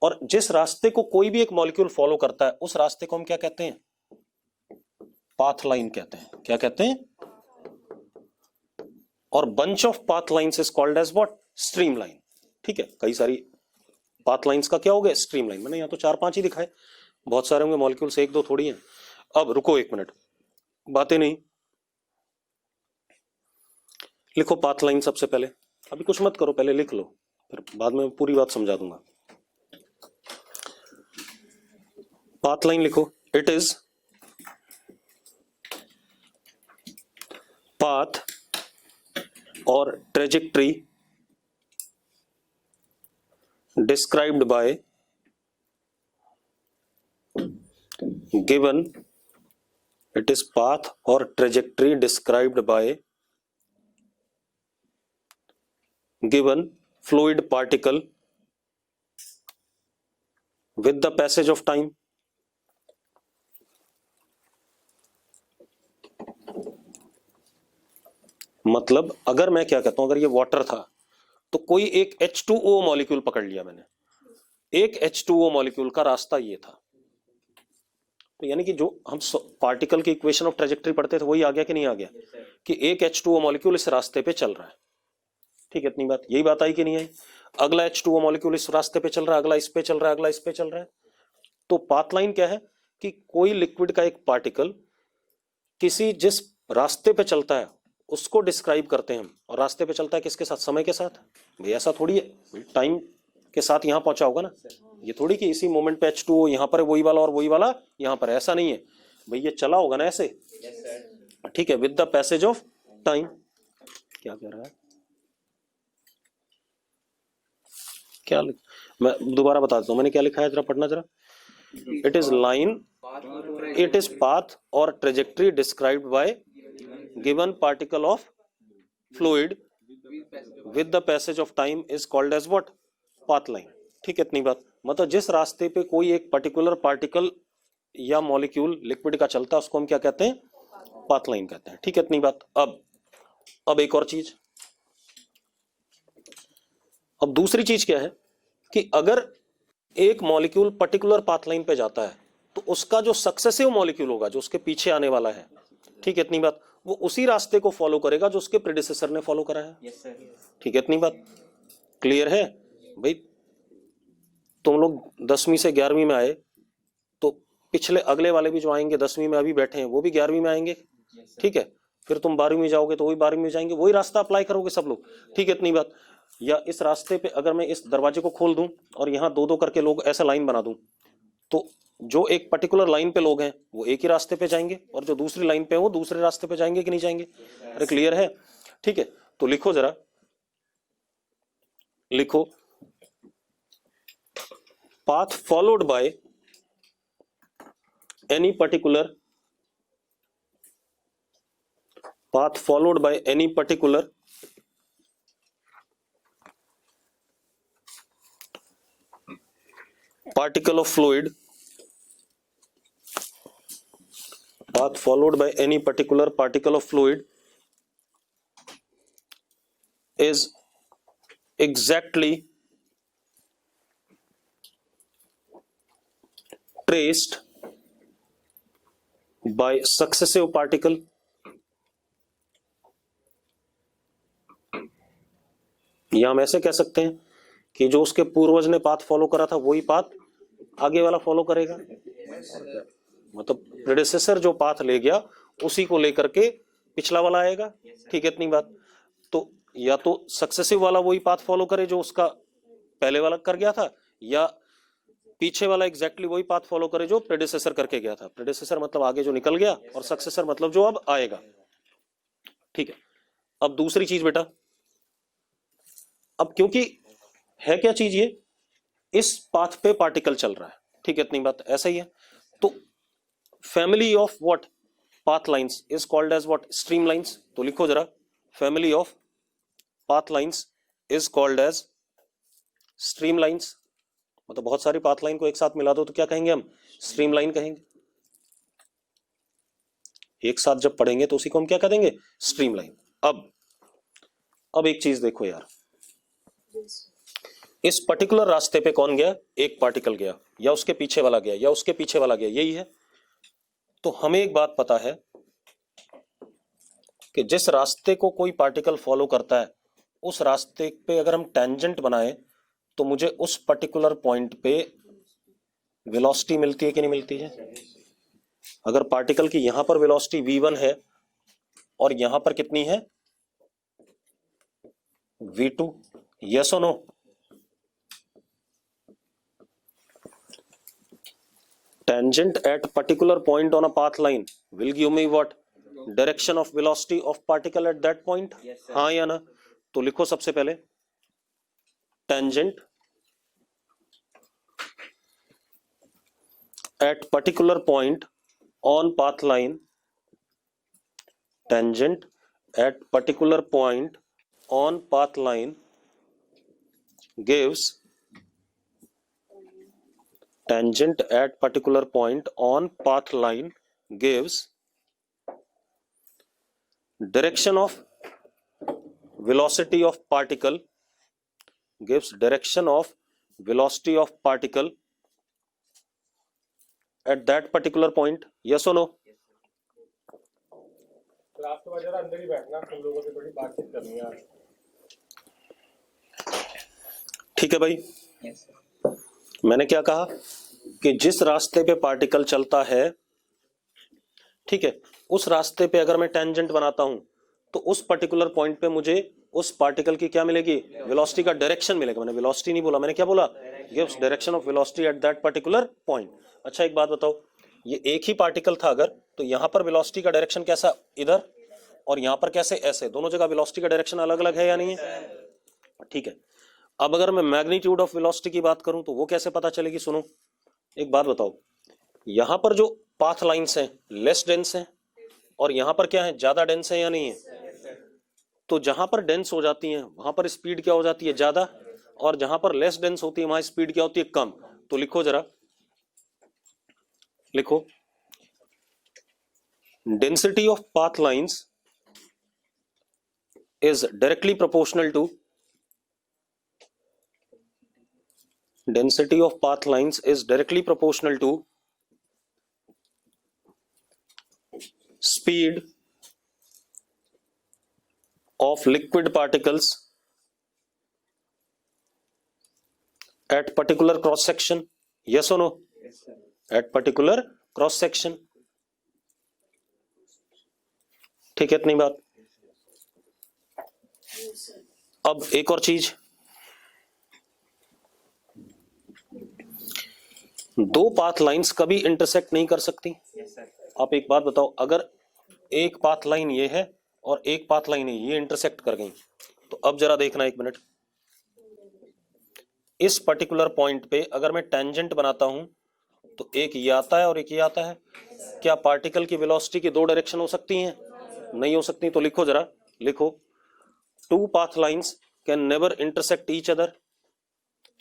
और जिस रास्ते को कोई भी एक मॉलिक्यूल फॉलो करता है उस रास्ते को हम क्या कहते हैं, पाथ लाइन कहते हैं। क्या कहते हैं? और bunch of path lines is called as what, stream line. ठीक है, कई सारी पाथ लाइंस का क्या हो गया, स्ट्रीम लाइन। मैंने यहां तो 4-5 ही दिखाए, बहुत सारे होंगे मॉलिक्यूल्स, 1-2 थोड़ी हैं। अब रुको 1 मिनट, बातें नहीं, लिखो पाथ लाइन सबसे पहले। अभी कुछ मत करो, पहले लिख लो, फिर बाद में पूरी बात समझा दूंगा। पाथ लाइन लिखो, इट इज पाथ और trajectory described by given, it is path or trajectory described by given fluid particle with the passage of time। मतलब अगर मैं क्या कहता हूं, अगर ये वाटर था तो कोई एक H2O मॉलिक्यूल पकड़ लिया मैंने, एक H2O मॉलिक्यूल का रास्ता ये था, तो यानी कि जो हम पार्टिकल की इक्वेशन ऑफ ट्रेजेक्टरी पढ़ते थे वही आ गया कि नहीं आ गया, कि एक H2O मॉलिक्यूल इस रास्ते पे चल रहा है। ठीक है, इतनी बात, यही बात आई कि नहीं आई? अगला H2O मॉलिक्यूल इस रास्ते पे चल रहा है, अगला इस पे चल रहा है, अगला इस पे चल रहा है। तो पाथ लाइन क्या है कि कोई लिक्विड का एक पार्टिकल किसी जिस रास्ते पे चलता है उसको डिस्क्राइब करते हैं हम, और रास्ते पे चलता है किसके साथ, समय के साथ। भाई ऐसा थोड़ी है टाइम के साथ यहां पहुंचा होगा ना, ये थोड़ी कि इसी मोमेंट पे H2O यहां पर है वही वाला और वही वाला यहां पर, ऐसा नहीं है भाई, ये चला होगा ना ऐसे। ठीक है, with the passage of time. क्या कह रहा है, क्या मैं दोबारा बता देता हूं, मैंने क्या लिखा है, जरा पढ़ना जरा। It is line, it is path और trajectory described by given particle of fluid with the passage of time is called as what, path line. ठीक है, इतनी बात। मतलब जिस रास्ते पे कोई एक पर्टिकुलर पार्टिकल या मॉलिक्यूल लिक्विड का चलता है उसको हम क्या कहते हैं, पाथ लाइन कहते हैं। ठीक है, इतनी बात। अब एक और चीज, अब दूसरी चीज क्या है कि अगर एक मॉलिक्यूल पर्टिकुलर पाथ लाइन पे जाता है तो उसका जो सक्सेसिव मॉलिक्यूल होगा, जो उसके पीछे आने वाला है, ठीक है इतनी बात, वो उसी रास्ते को फॉलो करेगा जो उसके प्रेडिसेसर ने फॉलो करा है। ठीक है, इतनी बात क्लियर है भाई? तुम लोग 10वीं से 11वीं में आए तो पिछले अगले वाले भी जो आएंगे 10वीं में अभी बैठे हैं वो भी 11वीं में आएंगे। ठीक है, फिर तुम 12वीं में जाओगे तो वही 12वीं में जाएंगे, वही रास्ता अप्लाई करोगे सब लोग। ठीक है, इतनी बात। या इस रास्ते पे अगर मैं इस दरवाजे को खोल दूं और यहाँ 2-2 करके लोग ऐसा लाइन बना दूं, तो जो एक पर्टिकुलर लाइन पे लोग हैं वो एक ही रास्ते पे जाएंगे और जो दूसरी लाइन पे है वो दूसरे रास्ते पे जाएंगे कि नहीं जाएंगे? अरे क्लियर है? ठीक है, तो लिखो जरा, लिखो path followed by any particular path followed by any particular particle of fluid, path followed by any particular particle of fluid is exactly traced by successive particle या हम ऐसे कह सकते हैं कि जो उसके पूर्वज ने पाथ फॉलो करा था वही पाथ आगे वाला फॉलो करेगा। मतलब प्रेडेसेसर जो पाथ ले गया उसी को लेकर के पिछला वाला आएगा। ठीक है, इतनी बात। तो या तो सक्सेसिव वाला वही पाथ फॉलो करे जो उसका पहले वाला कर गया था, या पीछे वाला एग्जैक्टली वही पाथ फॉलो करे जो प्रेडेसेसर करके गया था। प्रेडेसेसर मतलब आगे जो निकल गया, और सक्सेसर मतलब जो अब आएगा। ठीक है, अब दूसरी चीज बेटा, अब क्योंकि है क्या चीज ये, इस पाथ पे पार्टिकल चल रहा है। ठीक है, इतनी बात। ऐसा ही है तो family of what path lines is called as what stream lines. तो लिखो जरा, family of path lines is called as stream lines. मतलब बहुत सारी पाथ लाइन को एक साथ मिला दो तो क्या कहेंगे हम, स्ट्रीम लाइन कहेंगे। एक साथ जब पढ़ेंगे तो उसी को हम क्या कहेंगे, स्ट्रीम लाइन। अब एक चीज देखो यार, इस पर्टिकुलर रास्ते पे कौन गया, एक पार्टिकल गया, या उसके पीछे वाला गया, या उसके पीछे वाला गया, यही है। तो हमें एक बात पता है कि जिस रास्ते को कोई पार्टिकल फॉलो करता है उस रास्ते पे अगर हम टेंजेंट बनाए तो मुझे उस पर्टिकुलर पॉइंट पे वेलोसिटी मिलती है कि नहीं मिलती है। अगर पार्टिकल की यहां पर वेलोसिटी v1 है और यहां पर कितनी है v2, यस और no. Tangent at particular point on a path line will give me what, direction of velocity of particle at that point। हाँ या ना। तो लिखो सबसे पहले tangent at particular point on path line, tangent at particular point on path line gives, tangent at particular point on path line gives direction of velocity of particle, gives direction of velocity of particle at that particular point, yes or no। Class के बाद जरा अंदर ही बैठना, तुम लोगों से बड़ी बातचीत करनी है। ठीक है भाई, मैंने क्या कहा कि जिस रास्ते पे पार्टिकल चलता है, ठीक है, उस रास्ते पे अगर मैं टेंजेंट बनाता हूं तो उस पर्टिकुलर पॉइंट पे मुझे उस पार्टिकल की क्या मिलेगी, वेलोसिटी का डायरेक्शन मिलेगा। मैंने वेलोसिटी नहीं बोला, मैंने क्या बोला, gives direction of velocity at that particular point. अच्छा एक बात बताओ, ये एक ही पार्टिकल था अगर, तो यहां पर वेलोसिटी का डायरेक्शन कैसा, इधर, और यहां पर कैसे, ऐसे, दोनों जगह वेलोसिटी का डायरेक्शन अलग अलग है या नहीं है। ठीक है, अब अगर मैं मैग्नीट्यूड ऑफ वेलोसिटी की बात करूं तो वो कैसे पता चलेगी। सुनो एक बात बताओ, यहां पर जो पाथ लाइंस हैं लेस डेंस हैं और यहां पर क्या है, ज्यादा डेंस है या नहीं है। तो जहां पर डेंस हो जाती है वहां पर स्पीड क्या हो जाती है, ज्यादा, और जहां पर लेस डेंस होती है वहां स्पीड क्या होती है, कम। तो लिखो जरा, लिखो density of path lines is directly proportional to, density of path lines is directly proportional to speed of liquid particles at particular cross section, yes or no। at particular cross section। ठीक है, इतनी बात। अब एक और चीज, दो पाथ लाइंस कभी इंटरसेक्ट नहीं कर सकती। आप एक बात बताओ, अगर एक पाथ लाइन ये है और एक पाथ लाइन है, ये इंटरसेक्ट कर गई, तो अब जरा देखना एक मिनट, इस पर्टिकुलर पॉइंट पे अगर मैं टेंजेंट बनाता हूं तो एक ये आता है और एक ये आता है। क्या पार्टिकल की वेलोसिटी की दो डायरेक्शन हो सकती हैं? नहीं हो सकती। तो लिखो जरा, लिखो, two path lines can never intersect each other.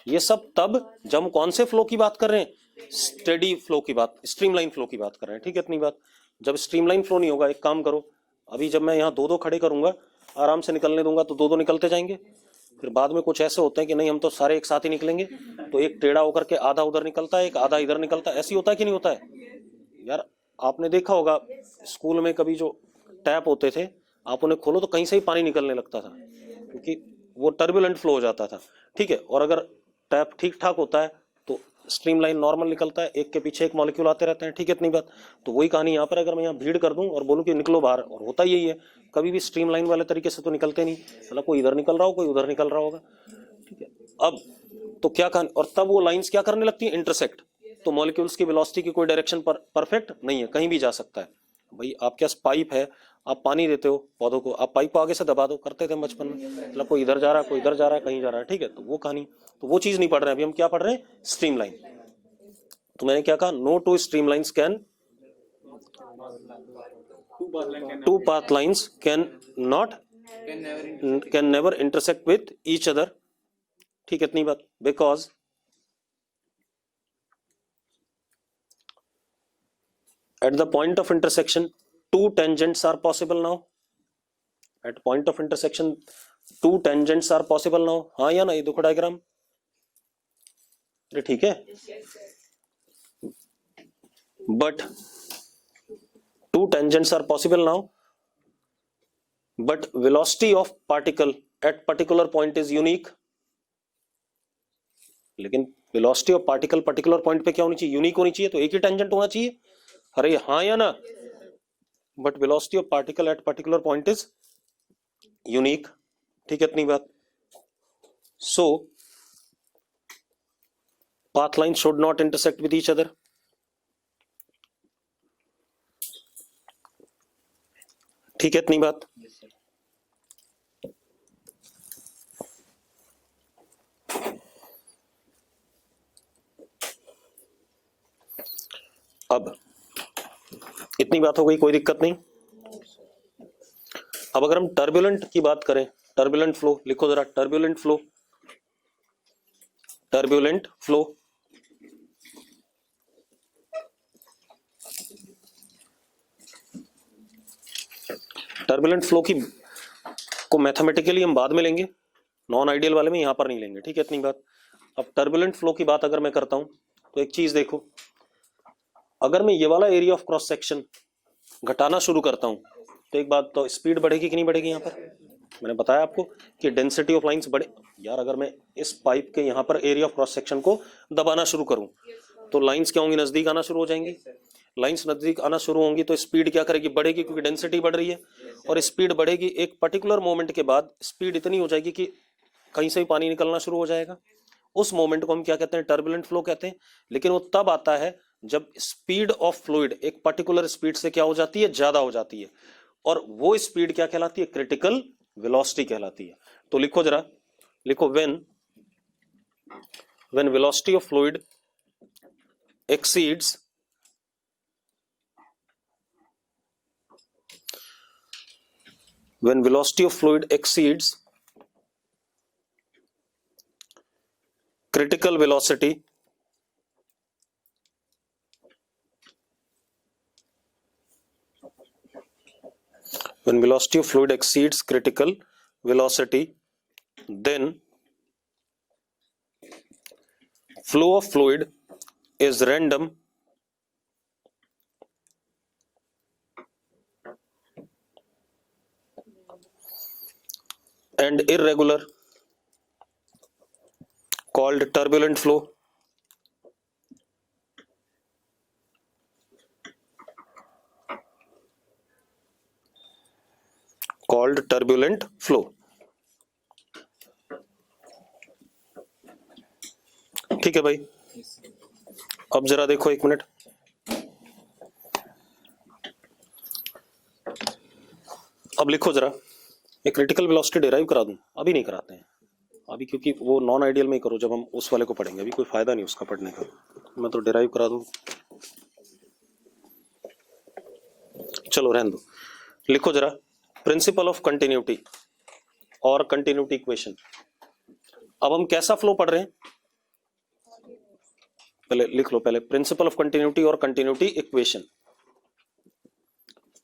ये सब तब जब हम कौन से फ्लो की बात कर रहे हैं? स्टेडी फ्लो की बात, स्ट्रीमलाइन फ्लो की बात कर रहे हैं। ठीक है, इतनी बात। जब स्ट्रीमलाइन फ्लो नहीं होगा, एक काम करो, अभी जब मैं यहाँ दो दो खड़े करूंगा, आराम से निकलने दूंगा तो दो दो निकलते जाएंगे। फिर बाद में कुछ ऐसे होते हैं कि नहीं हम तो सारे एक साथ ही निकलेंगे, तो एक टेढ़ा होकर के आधा उधर निकलता है, एक आधा इधर निकलता है। ऐसी होता है कि नहीं होता है यार? आपने देखा होगा स्कूल में कभी जो टैप होते थे, आप उन्हें खोलो तो कहीं से ही पानी निकलने लगता था, क्योंकि वो टर्बुलेंट फ्लो हो जाता था। ठीक है, और अगर टैप ठीक ठाक होता है तो स्ट्रीमलाइन नॉर्मल निकलता है, एक के पीछे एक मॉलिक्यूल आते रहते हैं। ठीक है, इतनी बात। तो वही कहानी यहाँ पर, अगर मैं यहाँ भीड़ कर दूं और बोलूं कि निकलो बाहर, और होता यही है, कभी भी स्ट्रीमलाइन वाले तरीके से तो निकलते नहीं, मतलब कोई इधर निकल रहा हो, कोई उधर निकल रहा होगा। ठीक है, अब तो क्या कहानी, और तब वो लाइंस क्या करने लगती है? इंटरसेक्ट। तो मॉलिक्यूल्स की वेलोसिटी की कोई डायरेक्शन पर परफेक्ट नहीं है, कहीं भी जा सकता है। भाई आपके पास पाइप है, आप पानी देते हो पौधों को, आप पाइप को आगे से दबा दो, करते थे बचपन में, मतलब कोई इधर जा रहा है, कोई इधर जा रहा है, कहीं जा रहा है। ठीक है, तो वो कहानी, तो वो चीज नहीं पढ़ रहे हैं अभी, हम क्या पढ़ रहे हैं? स्ट्रीमलाइन। तो मैंने क्या कहा? No two streamlines can, two path lines can not, can never intersect with each other. ठीक है, इतनी बात। Because at the point of intersection two tangents are possible now. At point of intersection two tangents are possible now. हाँ या ना? ये देखो डायग्राम, अरे ठीक है। but two tangents are possible now, but velocity of particle at particular point is unique. लेकिन velocity of particle particular point पे क्या होनी चाहिए? यूनिक होनी चाहिए, तो एक ही टेंजेंट होना चाहिए। अरे हाँ या ना? But velocity of particle at particular point is unique. ठीक है, इतनी बात। So path line should not intersect with each other. ठीक है, इतनी बात। अब इतनी बात हो गई, कोई दिक्कत नहीं। अब अगर हम टर्बुलेंट की बात करें, टर्बुलेंट फ्लो लिखो जरा, turbulent flow, turbulent flow. Turbulent flow की को मैथमेटिकली हम बाद में लेंगे, नॉन आइडियल वाले में, यहां पर नहीं लेंगे। ठीक है, इतनी बात। अब टर्बुलेंट फ्लो की बात अगर मैं करता हूं तो एक चीज देखो, अगर मैं ये वाला एरिया ऑफ क्रॉस सेक्शन घटाना शुरू करता हूं तो एक बात, तो स्पीड बढ़ेगी कि नहीं बढ़ेगी? यहां पर मैंने बताया आपको कि डेंसिटी ऑफ लाइंस बढ़े। यार अगर मैं इस पाइप के यहां पर एरिया ऑफ क्रॉस सेक्शन को दबाना शुरू करूं तो लाइंस क्या होंगी? नजदीक आना शुरू हो जाएंगी। लाइंस नजदीक आना शुरू होंगी तो स्पीड क्या करेगी? बढ़ेगी, क्योंकि डेंसिटी बढ़ रही है। और स्पीड बढ़ेगी, एक पर्टिकुलर मोमेंट के बाद स्पीड इतनी हो जाएगी कि कहीं से भी पानी निकलना शुरू हो जाएगा। उस मोमेंट को हम क्या कहते हैं? टर्बुलेंट फ्लो कहते हैं। लेकिन वो तब आता है जब स्पीड ऑफ फ्लूइड एक पर्टिकुलर स्पीड से क्या हो जाती है? ज्यादा हो जाती है, और वो स्पीड क्या कहलाती है? क्रिटिकल वेलोसिटी कहलाती है। तो लिखो जरा, लिखो, when velocity of fluid exceeds when velocity of fluid exceeds critical velocity, when velocity of fluid exceeds critical velocity, then flow of fluid is random and irregular, called turbulent flow. Called turbulent flow. ठीक है भाई, अब जरा देखो, एक मिनट। अब लिखो जरा, एक क्रिटिकल वेलोसिटी डिराइव करा दूं? अभी नहीं कराते हैं, अभी क्योंकि वो नॉन आइडियल में ही करो, जब हम उस वाले को पढ़ेंगे, अभी कोई फायदा नहीं उसका पढ़ने का। मैं तो डिराइव करा दूं, चलो रहने दो। लिखो जरा प्रिंसिपल ऑफ कंटिन्यूटी और कंटिन्यूटी इक्वेशन। अब हम कैसा फ्लो पढ़ रहे हैं, पहले लिख लो, पहले प्रिंसिपल ऑफ कंटिन्यूटी और कंटिन्यूटी इक्वेशन।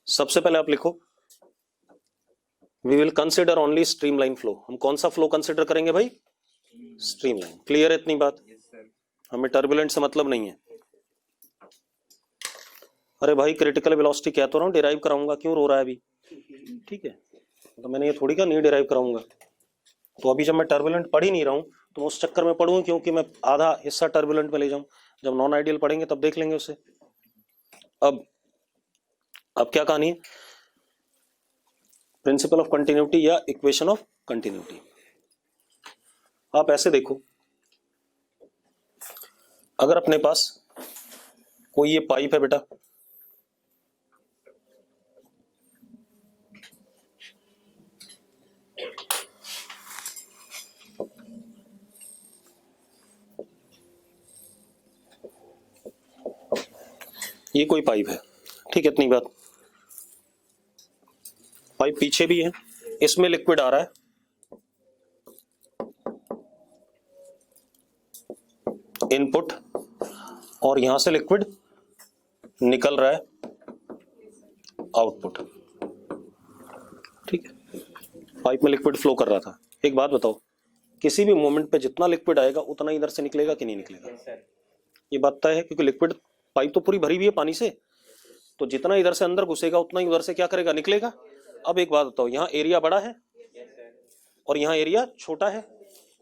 सबसे पहले आप लिखो we will consider only streamline flow. हम कौन सा फ्लो कंसिडर करेंगे भाई? स्ट्रीमलाइन। क्लियर है इतनी बात? हमें टर्बुलेंट से मतलब नहीं है। अरे भाई क्रिटिकल वेलोसिटी कह तो रहा हूं डिराइव कराऊंगा, क्यों रो रहा है अभी? ठीक है, तो मैंने ये थोड़ी का नहीं डिराइव कराऊंगा। तो अभी जब मैं टर्बुलेंट पढ़ ही नहीं रहा हूं तो मैं उस चक्कर में पढ़ूंगा क्योंकि मैं आधा हिस्सा टर्बुलेंट में ले जाऊं। जब नॉन आइडियल पढ़ेंगे तब देख लेंगे उसे। अब क्या कहानी है? प्रिंसिपल ऑफ कंटिन्यूटी या इक्वेशन ऑफ कंटिन्यूटी। आप ऐसे देखो, अगर अपने पास कोई ये पाइप है बेटा, ये कोई पाइप है, ठीक है, इतनी बात। पाइप पीछे भी है, इसमें लिक्विड आ रहा है, इनपुट, और यहां से लिक्विड निकल रहा है, आउटपुट। ठीक है, पाइप में लिक्विड फ्लो कर रहा था। एक बात बताओ, किसी भी मोमेंट पे जितना लिक्विड आएगा उतना इधर से निकलेगा कि नहीं निकलेगा? ये बात तय है, क्योंकि लिक्विड पाइप तो पूरी भरी हुई है पानी से, तो जितना इधर से अंदर घुसेगा उतना ही उधर से क्या करेगा? निकलेगा। अब एक बात बताओ, यहाँ एरिया बड़ा है और यहाँ एरिया छोटा है,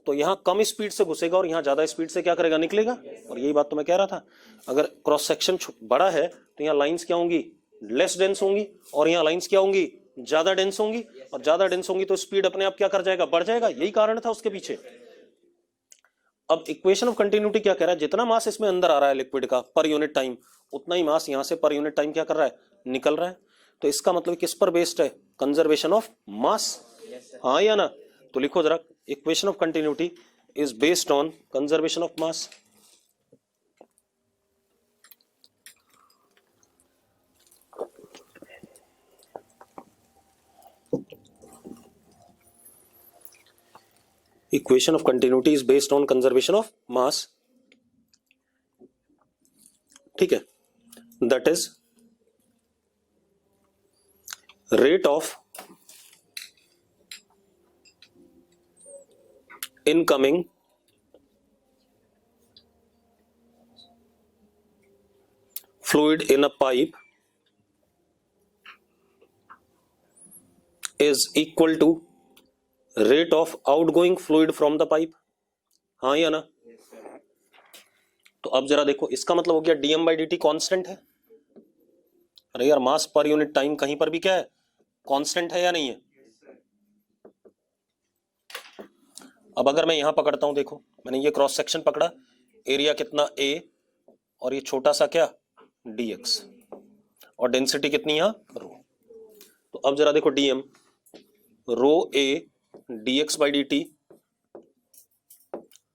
तो यहाँ कम स्पीड से घुसेगा और यहाँ ज्यादा स्पीड से क्या करेगा? निकलेगा। और यही बात तो मैं कह रहा था, अगर क्रॉस सेक्शन बड़ा है तो यहाँ लाइंस क्या होंगी? लेस डेंस होंगी, और यहाँ लाइंस क्या होंगी? ज्यादा डेंस होंगी, और ज्यादा डेंस होंगी तो स्पीड अपने आप क्या कर जाएगा? बढ़ जाएगा। यही कारण था उसके पीछे। अब इक्वेशन ऑफ कंटिन्यूटी क्या कह रहा है? जितना मास इसमें अंदर आ रहा है लिक्विड का पर यूनिट टाइम, उतना ही मास यहां से पर यूनिट टाइम क्या कर रहा है? निकल रहा है। तो इसका मतलब किस पर बेस्ड है? Conservation of mass. हाँ या ना? तो लिखो जरा, equation of continuity is based on conservation of mass. Equation of continuity is based on conservation of mass. ठीक है, that is rate of incoming fluid in a pipe is equal to rate of outgoing fluid from the pipe। हाँ या ना? तो अब जरा देखो, इसका मतलब हो गया dm/dt कांस्टेंट है। अरे यार, मास पर यूनिट टाइम कहीं पर भी क्या है? कांस्टेंट है या नहीं है? अब अगर मैं यहां पकड़ता हूं, देखो मैंने ये क्रॉस सेक्शन पकड़ा, एरिया कितना a, और ये छोटा सा क्या? dx, और डेंसिटी कितनी यहां? रो। तो अब जरा देखो, dm row a dx/dt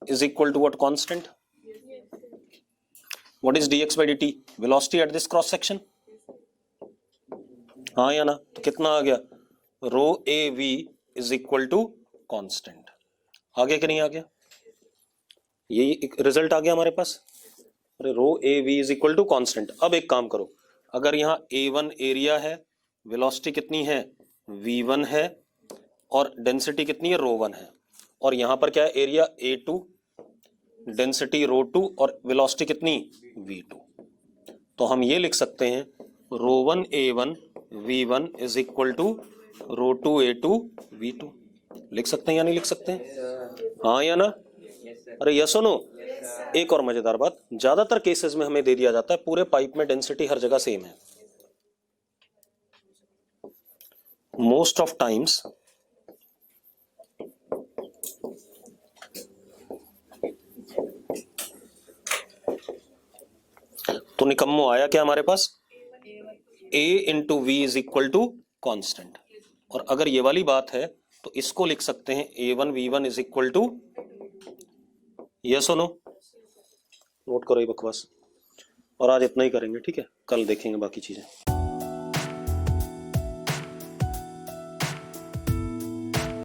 is equal to what constant? What is dx/dt? Velocity at this cross section। हाँ या ना? तो कितना आ गया? Rho A V is equal to constant. आ गया कि नहीं आ गया? यही रिजल्ट आ गया हमारे पास। अरे rho A V is equal to constant. अब एक काम करो, अगर यहाँ A1 एरिया है, वेलोसिटी कितनी है? V1 है, और डेंसिटी कितनी है? ρ1 है, और यहाँ पर क्या है? एरिया A2, डेंसिटी ρ2, और वेलोसिटी कितनी? V2। तो हम ये लिख सकते हैं ρ1 A1 V1 is equal to ρ2 A2 V2। लिख सकते हैं या नहीं लिख सकते हैं? हाँ या ना? अरे यस और नो? एक और मजेदार बात, ज्यादातर केसेस में हमें दे दिया जाता है पूरे पाइप में डेंसिटी हर जगह सेम है। मोस्ट ऑफ टाइम्स तो निकम्मो आया क्या हमारे पास? A into V is equal to constant. और अगर ये वाली बात है तो इसको लिख सकते हैं A1 V1 is equal to, yes और नो? नोट करो ये बकवास। और आज इतना ही करेंगे, ठीक है, कल देखेंगे बाकी चीजें।